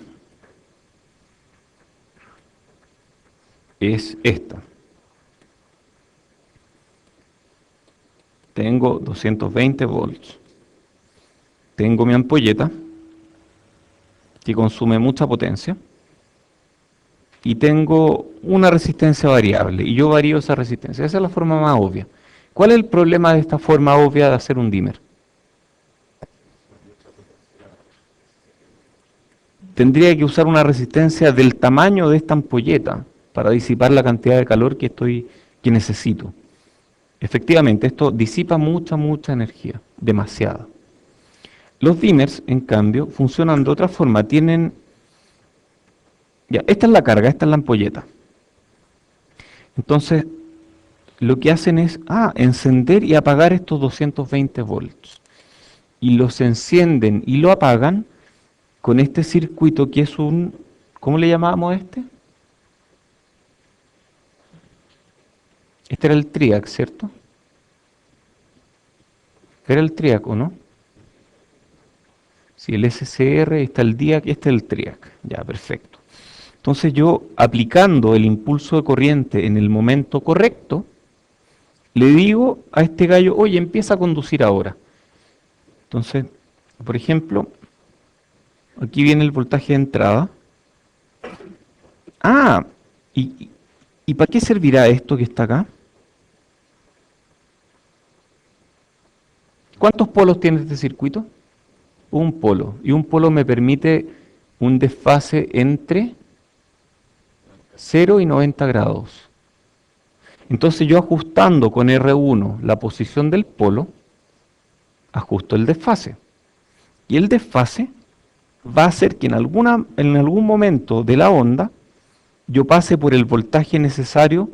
es esta. Tengo 220 volts. Tengo mi ampolleta, que consume mucha potencia, y tengo una resistencia variable, y yo varío esa resistencia. Esa es la forma más obvia. ¿Cuál es el problema de esta forma obvia de hacer un dimmer? Tendría que usar una resistencia del tamaño de esta ampolleta para disipar la cantidad de calor que necesito. Efectivamente, esto disipa mucha energía, demasiada. Los dimmers, en cambio, funcionan de otra forma. Ya, esta es la carga, esta es la ampolleta. Entonces, lo que hacen es encender y apagar estos 220 volts. Y los encienden y lo apagan con este circuito que es ¿cómo le llamábamos a este? Este era el triac, ¿cierto? Era el triac, ¿o no? Sí, el SCR, está el DIAC, este es el triac. Ya, perfecto. Entonces yo, aplicando el impulso de corriente en el momento correcto, le digo a este gallo, oye, empieza a conducir ahora. Entonces, por ejemplo, aquí viene el voltaje de entrada. ¿Y para qué servirá esto que está acá? ¿Cuántos polos tiene este circuito? Un polo. Y un polo me permite un desfase entre 0 y 90 grados. Entonces yo, ajustando con R1 la posición del polo, ajusto el desfase. Y el desfase va a hacer que en algún momento de la onda yo pase por el voltaje necesario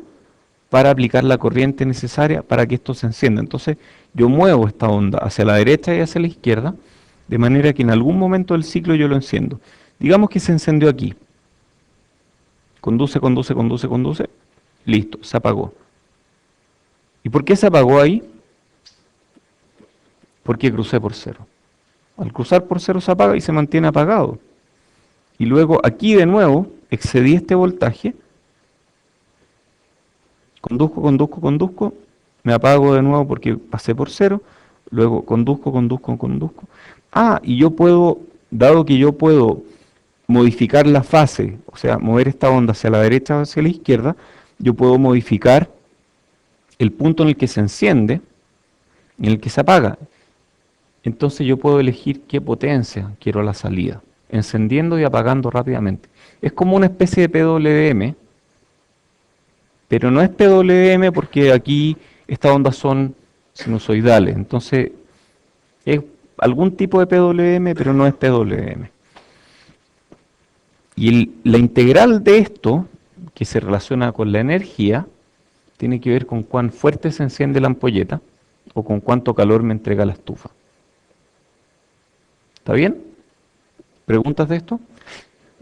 para aplicar la corriente necesaria para que esto se encienda. Entonces yo muevo esta onda hacia la derecha y hacia la izquierda, de manera que en algún momento del ciclo yo lo enciendo. Digamos que se encendió aquí. Conduce, listo, se apagó. ¿Y por qué se apagó ahí? Porque crucé por cero. Al cruzar por cero se apaga y se mantiene apagado. Y luego aquí de nuevo excedí este voltaje, conduzco, me apago de nuevo porque pasé por cero, luego conduzco. Y yo puedo, dado que yo puedo modificar la fase, o sea, mover esta onda hacia la derecha o hacia la izquierda, yo puedo modificar el punto en el que se enciende y en el que se apaga. Entonces yo puedo elegir qué potencia quiero a la salida, encendiendo y apagando rápidamente. Es como una especie de PWM, pero no es PWM porque aquí estas ondas son sinusoidales. Entonces es algún tipo de PWM, pero no es PWM. Y la integral de esto, que se relaciona con la energía, tiene que ver con cuán fuerte se enciende la ampolleta o con cuánto calor me entrega la estufa. ¿Está bien? ¿Preguntas de esto?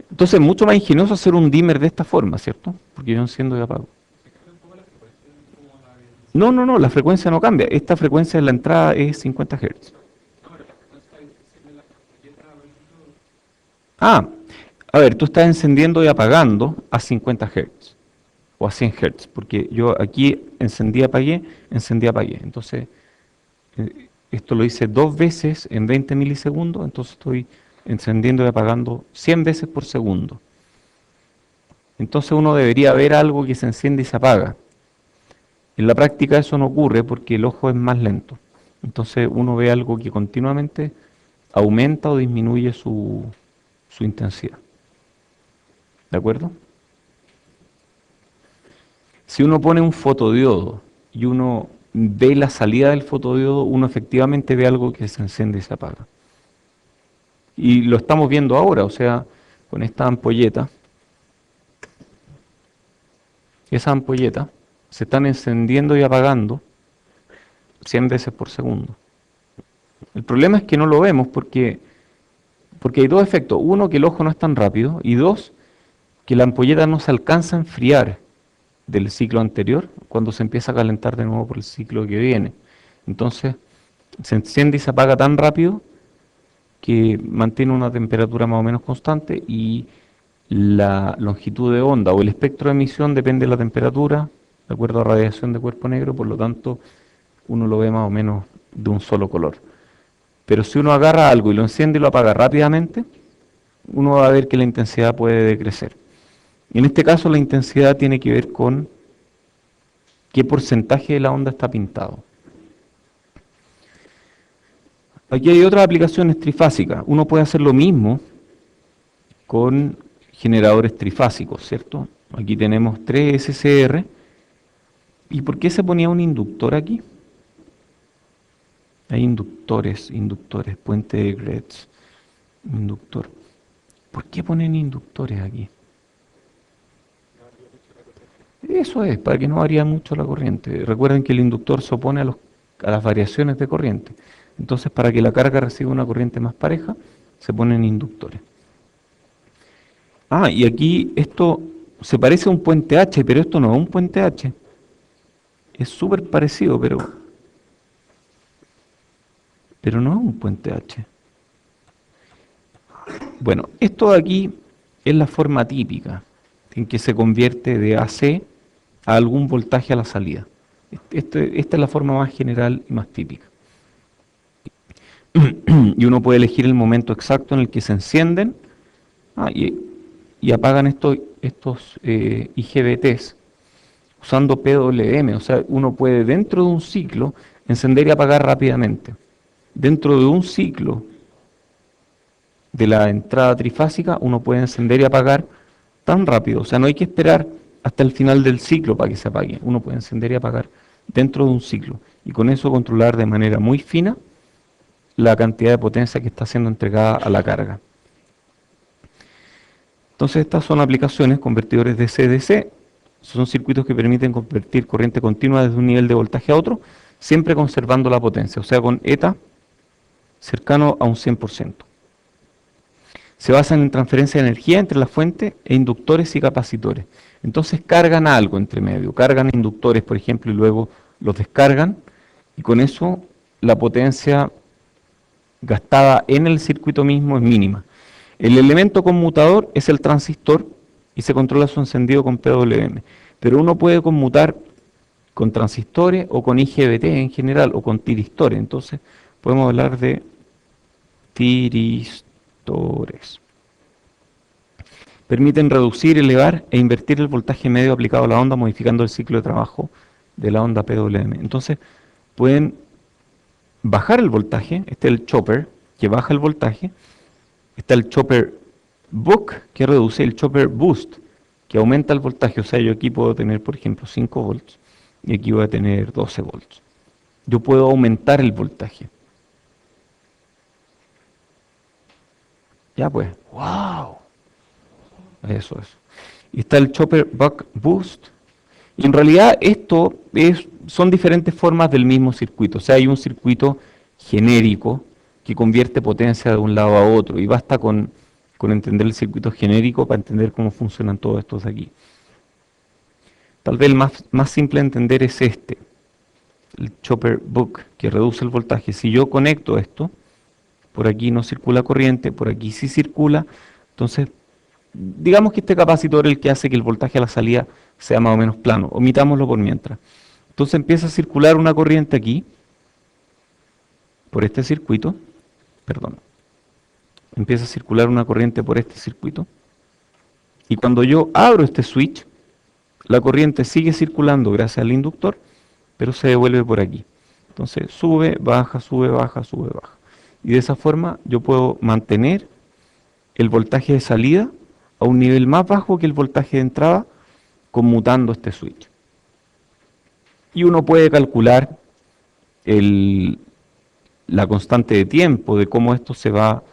Entonces es mucho más ingenioso hacer un dimmer de esta forma, ¿cierto? Porque yo enciendo y apago. No, la frecuencia no cambia. Esta frecuencia de la entrada es 50 Hz. A ver, tú estás encendiendo y apagando a 50 Hz o a 100 Hz, porque yo aquí encendí, apagué. Entonces, esto lo hice 2 veces en 20 milisegundos, entonces estoy encendiendo y apagando 100 veces por segundo. Entonces uno debería ver algo que se enciende y se apaga. En la práctica eso no ocurre porque el ojo es más lento. Entonces uno ve algo que continuamente aumenta o disminuye su intensidad. ¿De acuerdo? Si uno pone un fotodiodo y uno ve la salida del fotodiodo, uno efectivamente ve algo que se enciende y se apaga. Y lo estamos viendo ahora, o sea, con esta ampolleta, esas ampolletas se están encendiendo y apagando 100 veces por segundo. El problema es que no lo vemos porque hay dos efectos. Uno, que el ojo no es tan rápido, y dos, que la ampolleta no se alcanza a enfriar del ciclo anterior cuando se empieza a calentar de nuevo por el ciclo que viene. Entonces se enciende y se apaga tan rápido que mantiene una temperatura más o menos constante, y la longitud de onda o el espectro de emisión depende de la temperatura, de acuerdo a radiación de cuerpo negro, por lo tanto uno lo ve más o menos de un solo color. Pero si uno agarra algo y lo enciende y lo apaga rápidamente, uno va a ver que la intensidad puede decrecer. En este caso la intensidad tiene que ver con qué porcentaje de la onda está pintado. Aquí hay otras aplicaciones trifásicas. Uno puede hacer lo mismo con generadores trifásicos, ¿cierto? Aquí tenemos 3 SCR. ¿Y por qué se ponía un inductor aquí? Hay inductores, puente de Gretz, inductor. ¿Por qué ponen inductores aquí? Eso es, para que no varíe mucho la corriente. Recuerden que el inductor se opone a las variaciones de corriente. Entonces, para que la carga reciba una corriente más pareja, se ponen inductores. Ah, y aquí esto se parece a un puente H, pero esto no es un puente H. Es súper parecido, pero no es un puente H. Bueno, esto de aquí es la forma típica en que se convierte de AC a algún voltaje a la salida. Esta es la forma más general y más típica. Y uno puede elegir el momento exacto en el que se encienden y apagan estos IGBTs usando PWM. O sea, uno puede dentro de un ciclo encender y apagar rápidamente. Dentro de un ciclo de la entrada trifásica, uno puede encender y apagar tan rápido. O sea, no hay que esperar hasta el final del ciclo para que se apague. Uno puede encender y apagar dentro de un ciclo. Y con eso controlar de manera muy fina la cantidad de potencia que está siendo entregada a la carga. Entonces estas son aplicaciones, convertidores de DC-DC. Son circuitos que permiten convertir corriente continua desde un nivel de voltaje a otro, siempre conservando la potencia, o sea, con ETA cercano a un 100%. Se basan en transferencia de energía entre la fuente e inductores y capacitores. Entonces cargan algo entre medio, cargan inductores, por ejemplo, y luego los descargan, y con eso la potencia gastada en el circuito mismo es mínima. El elemento conmutador es el transistor y se controla su encendido con PWM. Pero uno puede conmutar con transistores o con IGBT en general o con tiristores. Entonces podemos hablar de tiristores. Permiten reducir, elevar e invertir el voltaje medio aplicado a la onda, modificando el ciclo de trabajo de la onda PWM. Entonces pueden bajar el voltaje. Este es el chopper que baja el voltaje. Está el chopper buck que reduce, el chopper boost que aumenta el voltaje. O sea, yo aquí puedo tener, por ejemplo, 5 volts y aquí voy a tener 12 volts. Yo puedo aumentar el voltaje. Ya pues, wow. Eso. Y está el chopper buck boost. Y en realidad son diferentes formas del mismo circuito. O sea, hay un circuito genérico que convierte potencia de un lado a otro. Y basta con entender el circuito genérico para entender cómo funcionan todos estos de aquí. Tal vez el más simple de entender es este, el chopper buck, que reduce el voltaje. Si yo conecto esto, por aquí no circula corriente, por aquí sí circula, entonces digamos que este capacitor es el que hace que el voltaje a la salida sea más o menos plano. Omitámoslo por mientras. Entonces empieza a circular una corriente aquí, por este circuito, empieza a circular una corriente por este circuito, y cuando yo abro este switch, la corriente sigue circulando gracias al inductor, pero se devuelve por aquí. Entonces sube, baja, sube, baja, sube, baja. Y de esa forma yo puedo mantener el voltaje de salida a un nivel más bajo que el voltaje de entrada, conmutando este switch. Y uno puede calcular la constante de tiempo, de cómo esto se va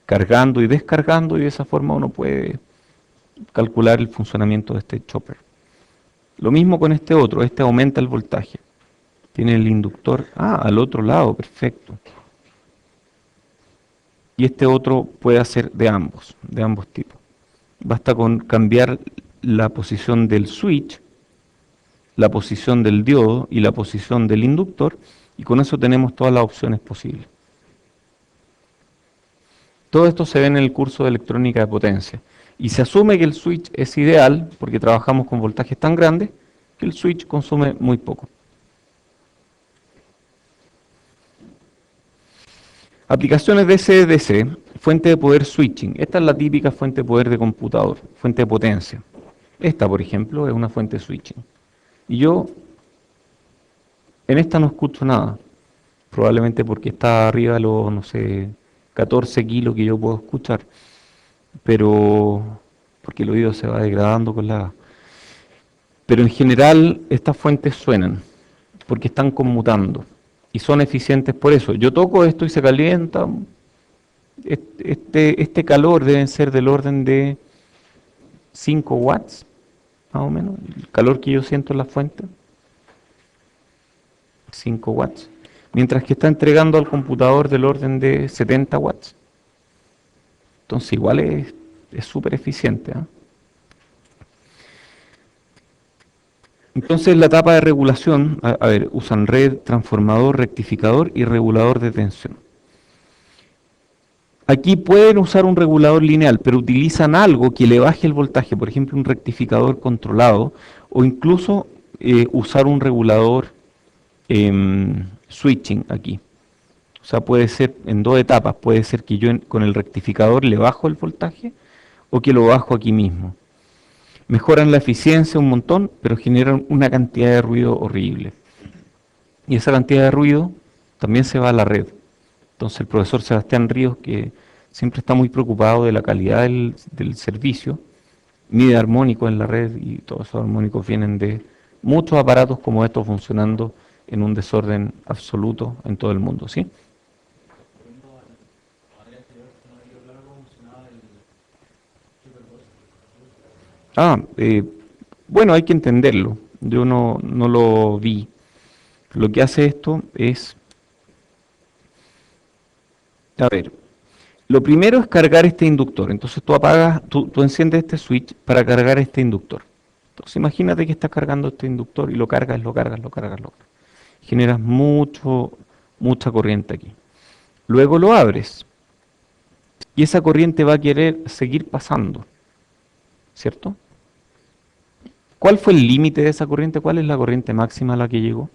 cargando y descargando, y de esa forma uno puede calcular el funcionamiento de este chopper. Lo mismo con este otro, este aumenta el voltaje. Tiene el inductor, al otro lado, perfecto. Y este otro puede hacer de ambos tipos. Basta con cambiar la posición del switch, la posición del diodo y la posición del inductor, y con eso tenemos todas las opciones posibles. Todo esto se ve en el curso de electrónica de potencia. Y se asume que el switch es ideal, porque trabajamos con voltajes tan grandes, que el switch consume muy poco. Aplicaciones DC-DC, fuente de poder switching. Esta es la típica fuente de poder de computador, fuente de potencia. Esta, por ejemplo, es una fuente de switching. Y yo en esta no escucho nada, probablemente porque está arriba de los, no sé, 14 kilos que yo puedo escuchar, pero porque el oído se va degradando con la edad. Pero en general estas fuentes suenan, porque están conmutando, y son eficientes por eso. Yo toco esto y se calienta. Este calor debe ser del orden de 5 watts, más o menos, el calor que yo siento en la fuente. 5 watts. Mientras que está entregando al computador del orden de 70 watts. Entonces igual es súper eficiente, ¿eh? Entonces la etapa de regulación, a ver, usan red, transformador, rectificador y regulador de tensión. Aquí pueden usar un regulador lineal, pero utilizan algo que le baje el voltaje, por ejemplo un rectificador controlado, o incluso usar un regulador switching aquí. O sea, puede ser en dos etapas, puede ser que yo con el rectificador le bajo el voltaje o que lo bajo aquí mismo. Mejoran la eficiencia un montón, pero generan una cantidad de ruido horrible. Y esa cantidad de ruido también se va a la red. Entonces el profesor Sebastián Ríos, que siempre está muy preocupado de la calidad del servicio, mide armónicos en la red, y todos esos armónicos vienen de muchos aparatos como estos funcionando en un desorden absoluto en todo el mundo, ¿sí? Bueno, hay que entenderlo. Yo no lo vi. Lo que hace esto es, a ver, lo primero es cargar este inductor. Entonces tú apagas, tú enciendes este switch para cargar este inductor. Entonces imagínate que estás cargando este inductor y lo cargas. Generas mucha corriente aquí. Luego lo abres y esa corriente va a querer seguir pasando, ¿cierto? ¿Cuál fue el límite de esa corriente? ¿Cuál es la corriente máxima a la que llegó?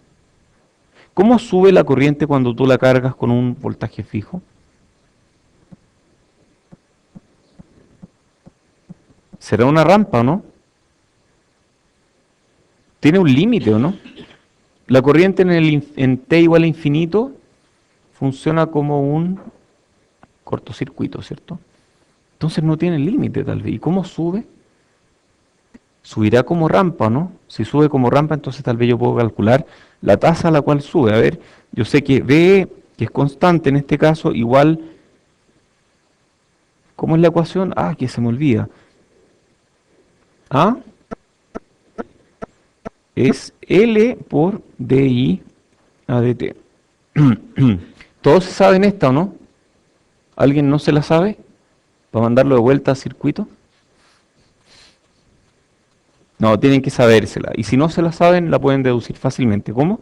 ¿Cómo sube la corriente cuando tú la cargas con un voltaje fijo? ¿Será una rampa o no? ¿Tiene un límite o no? La corriente en T igual a infinito funciona como un cortocircuito, ¿cierto? Entonces no tiene límite tal vez. ¿Y cómo sube? Subirá como rampa, ¿no? Si sube como rampa, entonces tal vez yo puedo calcular la tasa a la cual sube. A ver, yo sé que B, que es constante en este caso, igual, ¿cómo es la ecuación? Que se me olvida. Es L por DI a DT. ¿Todos saben esta o no? ¿Alguien no se la sabe? ¿Para mandarlo de vuelta a circuito? No, tienen que sabérsela. Y si no se la saben, la pueden deducir fácilmente. ¿Cómo?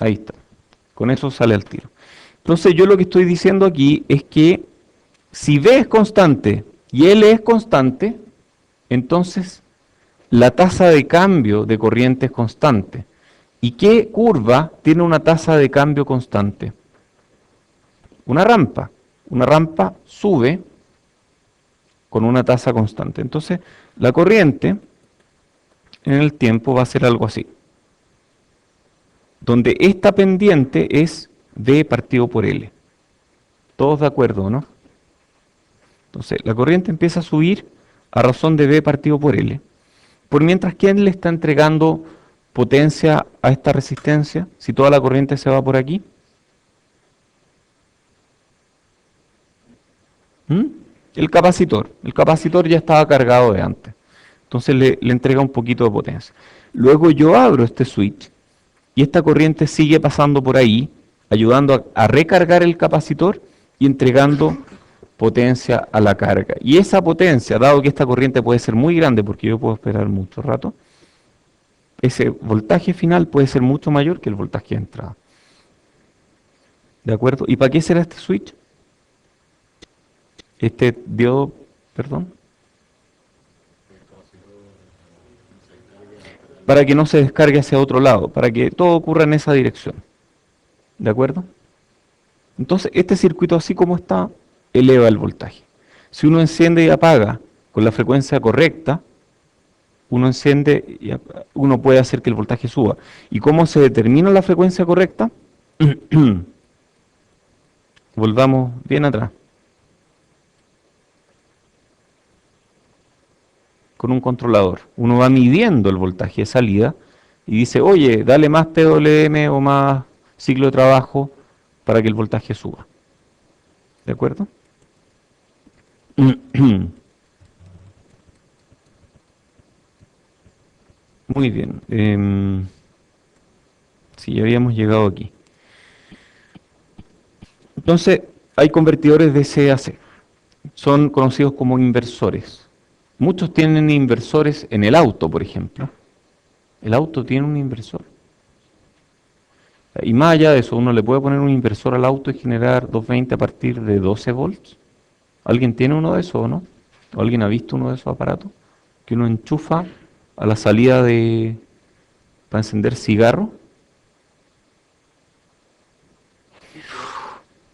Ahí está. Con eso sale al tiro. Entonces yo lo que estoy diciendo aquí es que si B es constante y L es constante, entonces la tasa de cambio de corriente es constante. ¿Y qué curva tiene una tasa de cambio constante? Una rampa. Una rampa sube con una tasa constante. Entonces, la corriente en el tiempo va a ser algo así, donde esta pendiente es V partido por L. ¿Todos de acuerdo, no? Entonces, la corriente empieza a subir a razón de V partido por L. Por mientras, ¿quién le está entregando potencia a esta resistencia? Si toda la corriente se va por aquí. ¿Mm? El capacitor. El capacitor ya estaba cargado de antes. Entonces le entrega un poquito de potencia. Luego yo abro este switch y esta corriente sigue pasando por ahí, ayudando a recargar el capacitor y entregando potencia a la carga. Y esa potencia, dado que esta corriente puede ser muy grande, porque yo puedo esperar mucho rato, ese voltaje final puede ser mucho mayor que el voltaje de entrada. ¿De acuerdo? ¿Y para qué será este switch? Este diodo, perdón. Para que no se descargue hacia otro lado, para que todo ocurra en esa dirección. ¿De acuerdo? Entonces, este circuito así como está, eleva el voltaje. Si uno enciende y apaga con la frecuencia correcta, uno puede hacer que el voltaje suba. ¿Y cómo se determina la frecuencia correcta? Volvamos bien atrás. Con un controlador. Uno va midiendo el voltaje de salida y dice, oye, dale más PWM o más ciclo de trabajo para que el voltaje suba. ¿De acuerdo? Muy bien. Sí, ya habíamos llegado aquí. Entonces, hay convertidores de C a C. Son conocidos como inversores. Muchos tienen inversores en el auto, por ejemplo. El auto tiene un inversor. Y más allá de eso, uno le puede poner un inversor al auto y generar 220 a partir de 12 volts. ¿Alguien tiene uno de esos o no? ¿O alguien ha visto uno de esos aparatos? Que uno enchufa a la salida para encender cigarro.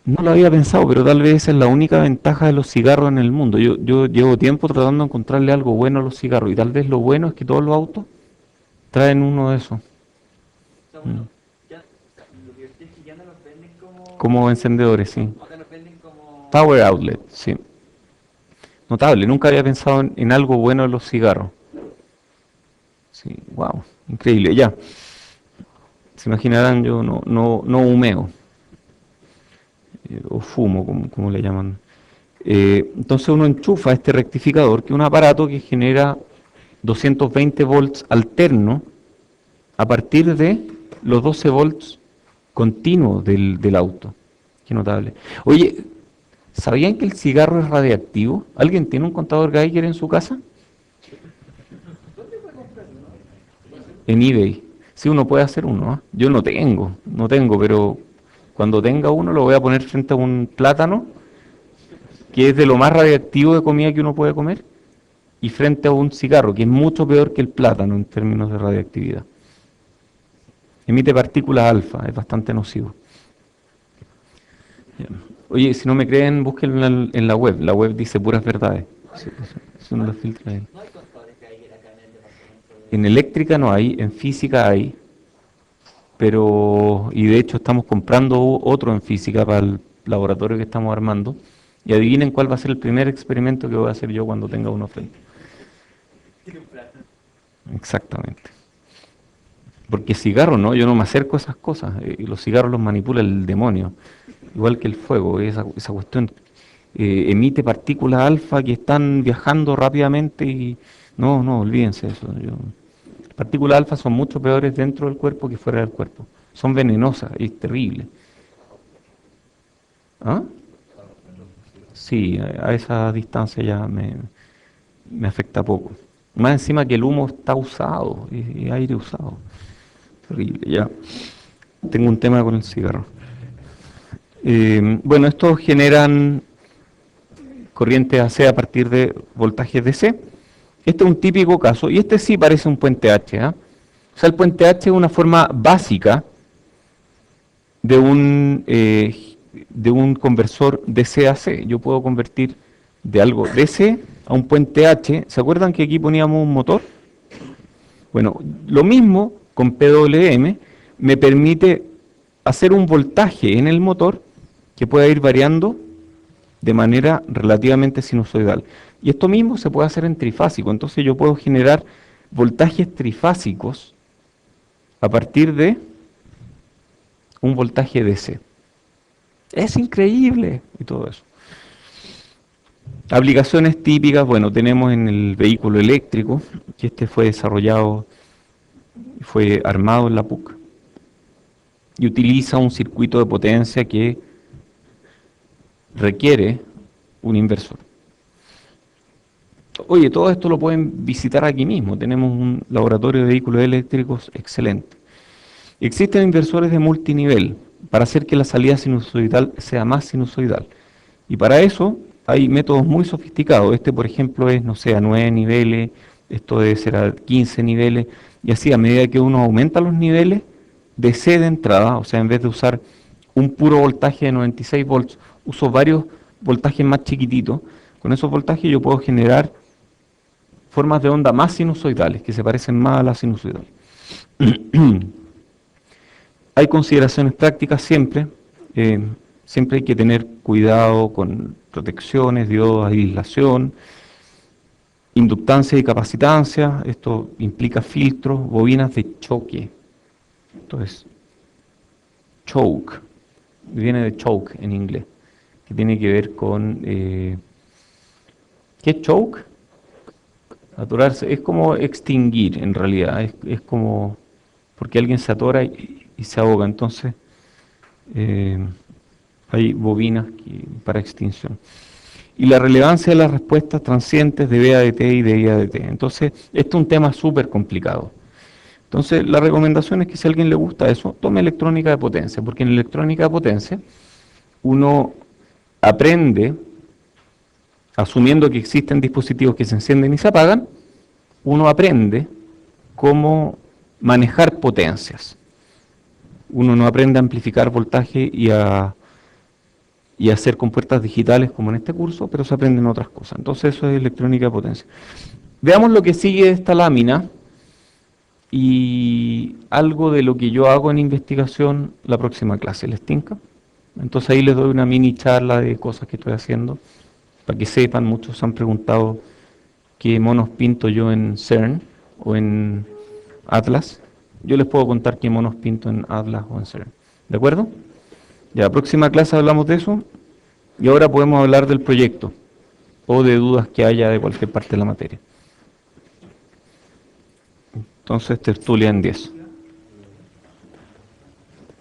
No lo había pensado, pero tal vez esa es la única ventaja de los cigarros en el mundo. Yo llevo tiempo tratando de encontrarle algo bueno a los cigarros y tal vez lo bueno es que todos los autos traen uno de esos. O sea, uno, ya, lo que es que ya no los venden Como encendedores, sí. ahora los venden como... Power outlet, sí. Notable, nunca había pensado en algo bueno de los cigarros. Sí, wow, increíble, ya. Se imaginarán, yo no humeo, o fumo, como le llaman. Entonces uno enchufa este rectificador, que es un aparato que genera 220 volts alterno a partir de los 12 volts continuos del auto. Qué notable. Oye, ¿sabían que el cigarro es radiactivo? ¿Alguien tiene un contador Geiger en su casa? En eBay. Sí, uno puede hacer uno, ¿ah? Yo no tengo, pero cuando tenga uno lo voy a poner frente a un plátano, que es de lo más radiactivo de comida que uno puede comer, y frente a un cigarro, que es mucho peor que el plátano en términos de radiactividad. Emite partículas alfa, es bastante nocivo. Ya. Oye, si no me creen, busquen en la web. La web dice puras verdades. Sí, eso no lo filtra ahí. No hay contadores que hay acá en el departamento En eléctrica no hay, en física hay, pero, y de hecho estamos comprando otro en física para el laboratorio que estamos armando, y adivinen cuál va a ser el primer experimento que voy a hacer yo cuando tenga uno frente. Tiene un plátano. Exactamente. Porque cigarro, ¿no? Yo no me acerco a esas cosas, y los cigarros los manipula el demonio, igual que el fuego, esa cuestión emite partículas alfa que están viajando rápidamente y no, olvídense de eso. Partículas alfa son mucho peores dentro del cuerpo que fuera del cuerpo. Son venenosas y es terrible. ¿Ah? Sí, a esa distancia ya me afecta poco. Más encima que el humo está usado, y aire usado. Terrible, ya. Tengo un tema con el cigarro. Bueno, estos generan corriente AC a partir de voltajes DC. Este es un típico caso, y este sí parece un puente H, ¿ah? O sea, el puente H es una forma básica de un conversor DC a C. Yo puedo convertir de algo DC a un puente H. ¿Se acuerdan que aquí poníamos un motor? Bueno, lo mismo con PWM me permite hacer un voltaje en el motor que pueda ir variando de manera relativamente sinusoidal. Y esto mismo se puede hacer en trifásico, entonces yo puedo generar voltajes trifásicos a partir de un voltaje DC. Es increíble y todo eso. Aplicaciones típicas, bueno, tenemos en el vehículo eléctrico, que este fue desarrollado, fue armado en la PUC, y utiliza un circuito de potencia que requiere un inversor. Oye, todo esto lo pueden visitar aquí mismo, tenemos un laboratorio de vehículos eléctricos excelente. Existen inversores de multinivel para hacer que la salida sinusoidal sea más sinusoidal. Y para eso hay métodos muy sofisticados. Este, por ejemplo, es, no sé, a 9 niveles, esto debe ser a 15 niveles, y así a medida que uno aumenta los niveles de C de entrada, o sea, en vez de usar un puro voltaje de 96 volts, uso varios voltajes más chiquititos. Con esos voltajes yo puedo generar formas de onda más sinusoidales, que se parecen más a la sinusoidal. Hay consideraciones prácticas siempre, siempre hay que tener cuidado con protecciones, diodos de aislación, inductancia y capacitancia, esto implica filtros, bobinas de choque, entonces choke, viene de choke en inglés, que tiene que ver con, ¿qué es choke? Atorarse, es como extinguir en realidad, es como porque alguien se atora y se ahoga, entonces hay bobinas para extinción. Y la relevancia de las respuestas transientes de BADT y de IADT. Entonces, esto es un tema súper complicado. Entonces, la recomendación es que si a alguien le gusta eso, tome electrónica de potencia, porque en electrónica de potencia uno aprende, asumiendo que existen dispositivos que se encienden y se apagan, uno aprende cómo manejar potencias. Uno no aprende a amplificar voltaje y a hacer compuertas digitales como en este curso, pero se aprenden otras cosas. Entonces eso es electrónica de potencia. Veamos lo que sigue de esta lámina y algo de lo que yo hago en investigación la próxima clase. ¿Les tinca? Entonces ahí les doy una mini charla de cosas que estoy haciendo, para que sepan. Muchos han preguntado qué monos pinto yo en CERN o en Atlas. Yo les puedo contar qué monos pinto en Atlas o en CERN. ¿De acuerdo? Ya, la próxima clase hablamos de eso y ahora podemos hablar del proyecto o de dudas que haya de cualquier parte de la materia. Entonces, tertulia en 10.